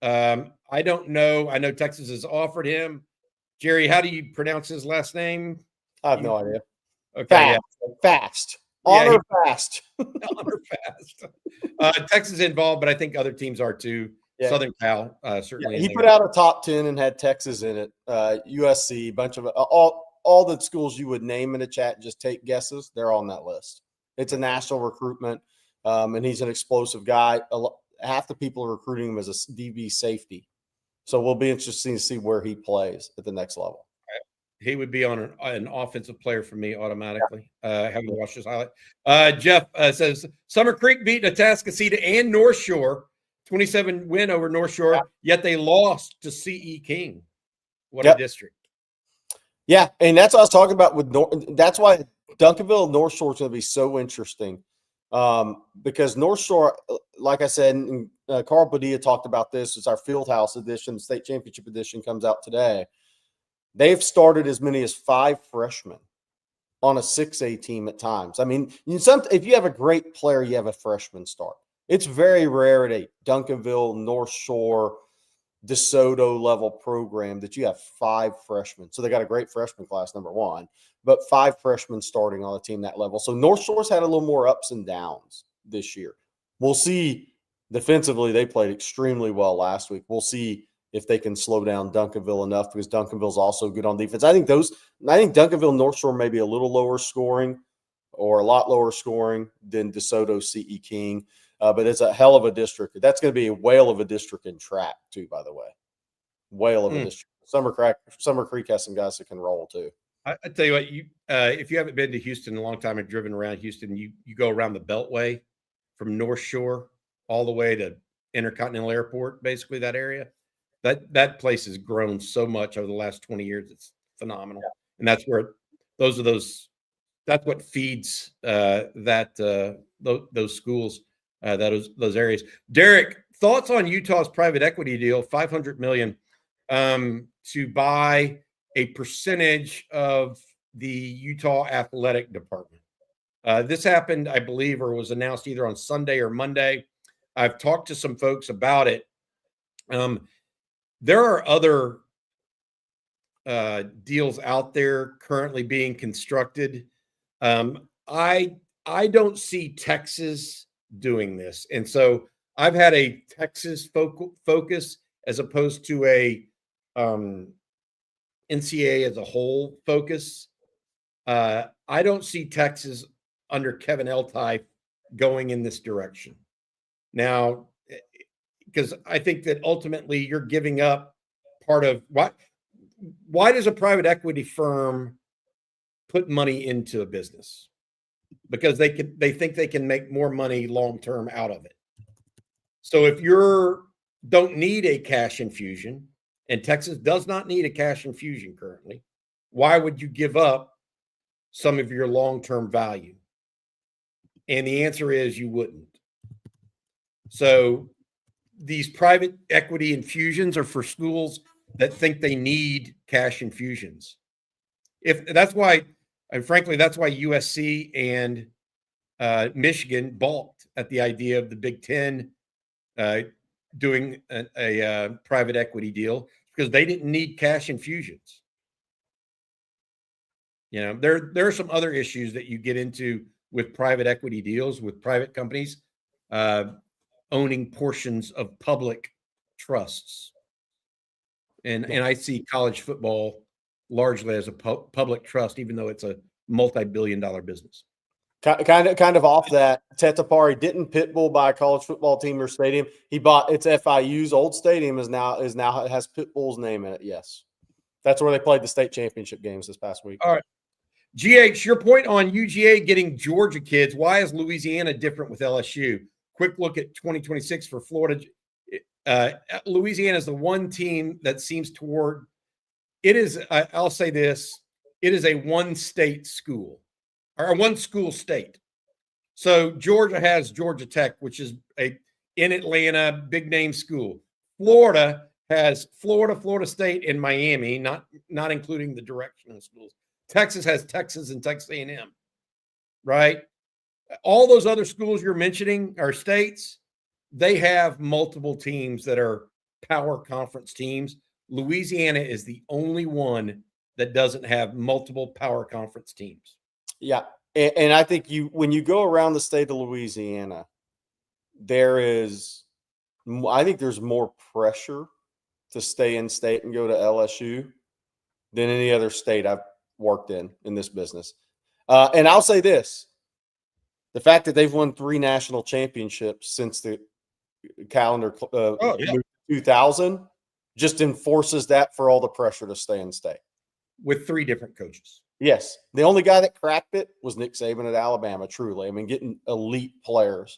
I don't know. I know Texas has offered him. Jerry, how do you pronounce his last name? I have no idea. Okay, Fast. Honor fast. Honor fast. Texas involved, but I think other teams are too. Yeah. Southern Cal, certainly. Yeah, he put out a top 10 and had Texas in it. USC, bunch of all the schools you would name in the chat, just take guesses. They're on that list. It's a national recruitment, and he's an explosive guy. Half the people are recruiting him as a DB safety. So we'll be interested to see where he plays at the next level. He would be on an offensive player for me automatically. Having watched his highlight. Jeff says Summer Creek beat Atascocita and North Shore, 27 win over North Shore, yet they lost to CE King. What a district. Yeah, and that's what I was talking about with that's why Duncanville and North Shore is going to be so interesting, because North Shore, like I said, and Carl Padilla talked about this. It's our Fieldhouse edition, state championship edition comes out today. They've started as many as 5 freshmen on a 6A team at times. I mean, if you have a great player, you have a freshman start. It's very rare at a Duncanville, North Shore, DeSoto level program that you have 5 freshmen. So they got a great freshman class, number one, but 5 freshmen starting on a team that level. So North Shore's had a little more ups and downs this year. We'll see. Defensively, they played extremely well last week. We'll see if they can slow down Duncanville enough, because Duncanville's also good on defense. I think Duncanville, North Shore may be a little lower scoring or a lot lower scoring than DeSoto, CE King. But it's a hell of a district. That's going to be a whale of a district in track too, by the way. Whale of a district. Summer Creek has some guys that can roll too. I tell you what, if you haven't been to Houston in a long time and driven around Houston, you go around the Beltway from North Shore all the way to Intercontinental Airport, basically that area. That place has grown so much over the last 20 years. It's phenomenal. Yeah. And that's where that's what feeds those schools, those areas. Derek, thoughts on Utah's private equity deal, $500 million to buy a percentage of the Utah athletic department. This happened, I believe, or was announced either on Sunday or Monday. I've talked to some folks about it. There are other deals out there currently being constructed. I don't see Texas doing this, and so I've had a Texas focus as opposed to a NCAA as a whole focus. I don't see Texas under Kevin Eltai going in this direction. Now, because I think that ultimately you're giving up part of why does a private equity firm put money into a business? Because they think they can make more money long term out of it. So if you don't need a cash infusion, and Texas does not need a cash infusion currently, why would you give up some of your long term value? And the answer is you wouldn't. So these private equity infusions are for schools that think they need cash infusions. If that's why, and frankly, that's why USC and Michigan balked at the idea of the Big Ten doing a private equity deal, because they didn't need cash infusions. You know, there are some other issues that you get into with private equity deals with private companies owning portions of public trusts. And I see college football largely as a public trust, even though it's a multi-billion-dollar business. Kind of off that, Tetapari didn't Pitbull buy a college football team or stadium. He bought it's FIU's old stadium is now it has Pitbull's name in it. Yes, that's where they played the state championship games this past week. All right, GH, your point on UGA getting Georgia kids. Why is Louisiana different with LSU? Quick look at 2026 for Florida. Louisiana is the one team that seems toward. It is. I'll say this: it is a one-state school. Or a one-school state. So Georgia has Georgia Tech, which is in Atlanta, big-name school. Florida has Florida State, and Miami, not including the directional schools. Texas has Texas and Texas A&M, right? All those other schools you're mentioning are states. They have multiple teams that are power conference teams. Louisiana is the only one that doesn't have multiple power conference teams. Yeah, and I think when you go around the state of Louisiana, I think there's more pressure to stay in state and go to LSU than any other state I've worked in this business. And I'll say this: the fact that they've won 3 national championships since the calendar 2000 just enforces that for all the pressure to stay in state with 3 different coaches. Yes. The only guy that cracked it was Nick Saban at Alabama, truly. I mean, getting elite players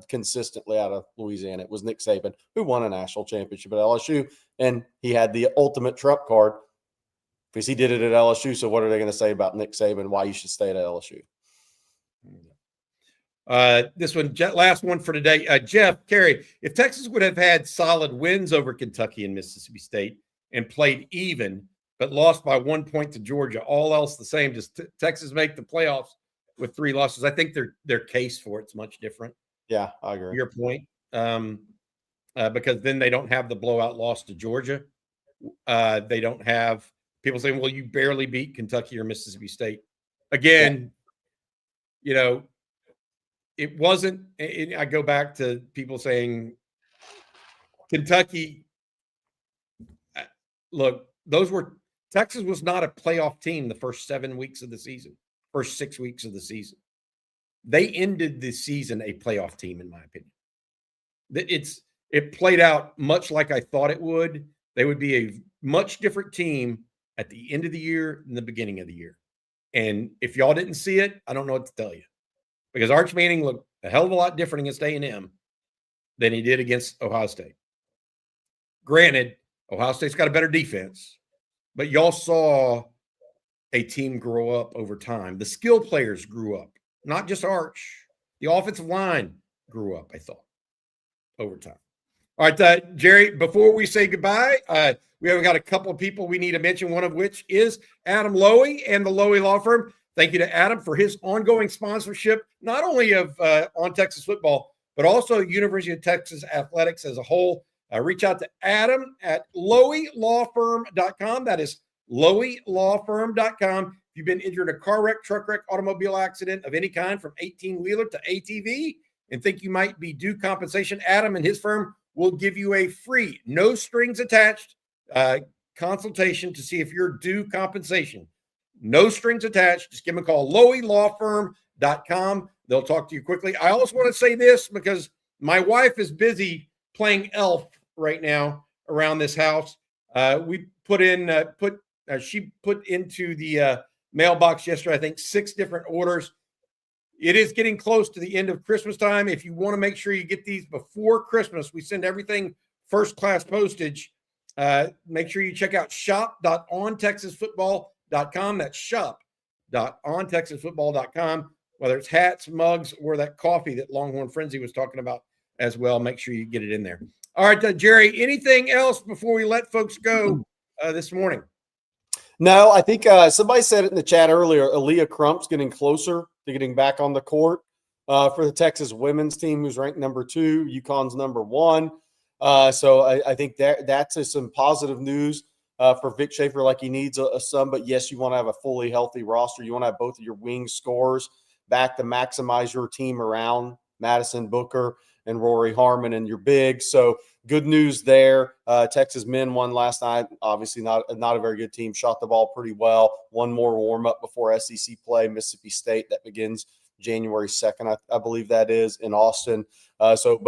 consistently out of Louisiana. It was Nick Saban who won a national championship at LSU, and he had the ultimate trump card because he did it at LSU. So what are they going to say about Nick Saban, why you should stay at LSU? This one, last one for today. Jeff, Kerry, if Texas would have had solid wins over Kentucky and Mississippi State and played even, but lost by 1 point to Georgia, all else the same, does Texas make the playoffs with 3 losses? I think their case for it's much different. Yeah, I agree. Your point, because then they don't have the blowout loss to Georgia. They don't have people saying, well, you barely beat Kentucky or Mississippi State. Again, you know, it wasn't – I go back to people saying Kentucky – look, those were – Texas was not a playoff team the first 7 weeks of the season, first 6 weeks of the season. They ended the season a playoff team, in my opinion. It played out much like I thought it would. They would be a much different team at the end of the year than the beginning of the year. And if y'all didn't see it, I don't know what to tell you. Because Arch Manning looked a hell of a lot different against A&M than he did against Ohio State. Granted, Ohio State's got a better defense. But y'all saw a team grow up over time. The skill players grew up, not just Arch. The offensive line grew up, I thought, over time. All right, Jerry, before we say goodbye, we have got a couple of people we need to mention, one of which is Adam Lowy and the Lowy Law Firm. Thank you to Adam for his ongoing sponsorship, not only of On Texas Football, but also University of Texas athletics as a whole. reach out to Adam at loweylawfirm.com. That is loweylawfirm.com. If you've been injured in a car wreck, truck wreck, automobile accident of any kind from 18-wheeler to ATV and think you might be due compensation, Adam and his firm will give you a free, no strings attached consultation to see if you're due compensation. No strings attached. Just give them a call, loweylawfirm.com. They'll talk to you quickly. I also want to say this because my wife is busy playing elf right now around this house. We she put into the mailbox yesterday, I think 6 different orders. It is getting close to the end of Christmas time. If you want to make sure you get these before Christmas, we send everything first class postage. Make sure you check out shop.ontexasfootball.com. That's shop.ontexasfootball.com. Whether it's hats, mugs, or that coffee that Longhorn Frenzy was talking about as well, make sure you get it in there. All right, Jerry, anything else before we let folks go this morning? No, I think somebody said it in the chat earlier. Aaliyah Crump's getting closer to getting back on the court for the Texas women's team, who's ranked number 2. UConn's number 1. So I think that's some positive news for Vic Schaefer, like he needs a some. But yes, you want to have a fully healthy roster. You want to have both of your wing scorers back to maximize your team around Madison Booker and Rory Harmon and your big. So good news there. Texas men won last night. Obviously not a very good team. Shot the ball pretty well. One more warm-up before SEC play, Mississippi State. That begins January 2nd, I believe that is, in Austin. So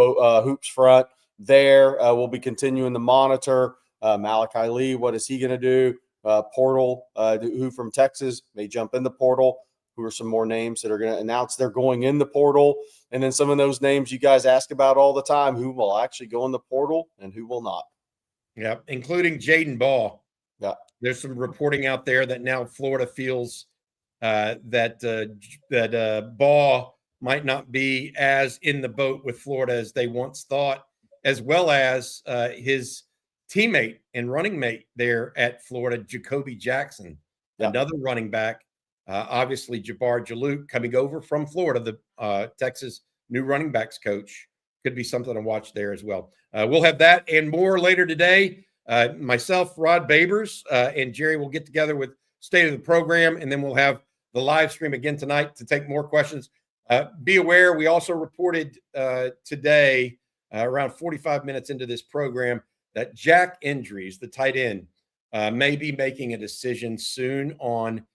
hoops front there. We'll be continuing to monitor. Malachi Lee, what is he going to do? Portal, who from Texas may jump in the portal. Who are some more names that are going to announce they're going in the portal? And then some of those names you guys ask about all the time, who will actually go in the portal and who will not. Yeah, including Jaden Ball. Yeah. There's some reporting out there that now Florida feels that Ball might not be as in the boat with Florida as they once thought, as well as his teammate and running mate there at Florida, Jacoby Jackson, another running back. Obviously, Jabbar Jalouk coming over from Florida, the Texas new running backs coach. Could be something to watch there as well. We'll have that and more later today. Myself, Rod Babers, and Jerry will get together with State of the Program, and then we'll have the live stream again tonight to take more questions. Be aware, we also reported today, around 45 minutes into this program, that Jack Endries, the tight end, may be making a decision soon on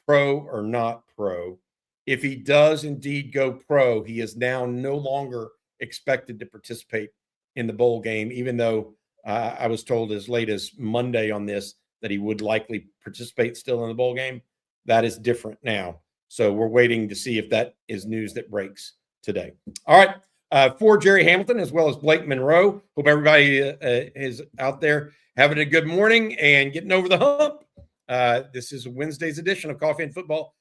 pro or not pro. If he does indeed go pro, he is now no longer expected to participate in the bowl game, even though I was told as late as Monday on this that he would likely participate still in the bowl game. That is different now. So we're waiting to see if that is news that breaks today. All right. For Jerry Hamilton, as well as Blake Monroe, hope everybody is out there having a good morning and getting over the hump. This is Wednesday's edition of Coffee and Football,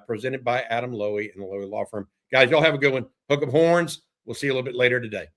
presented by Adam Lowy and the Lowy Law Firm. Guys, y'all have a good one. Hook 'em horns. We'll see you a little bit later today.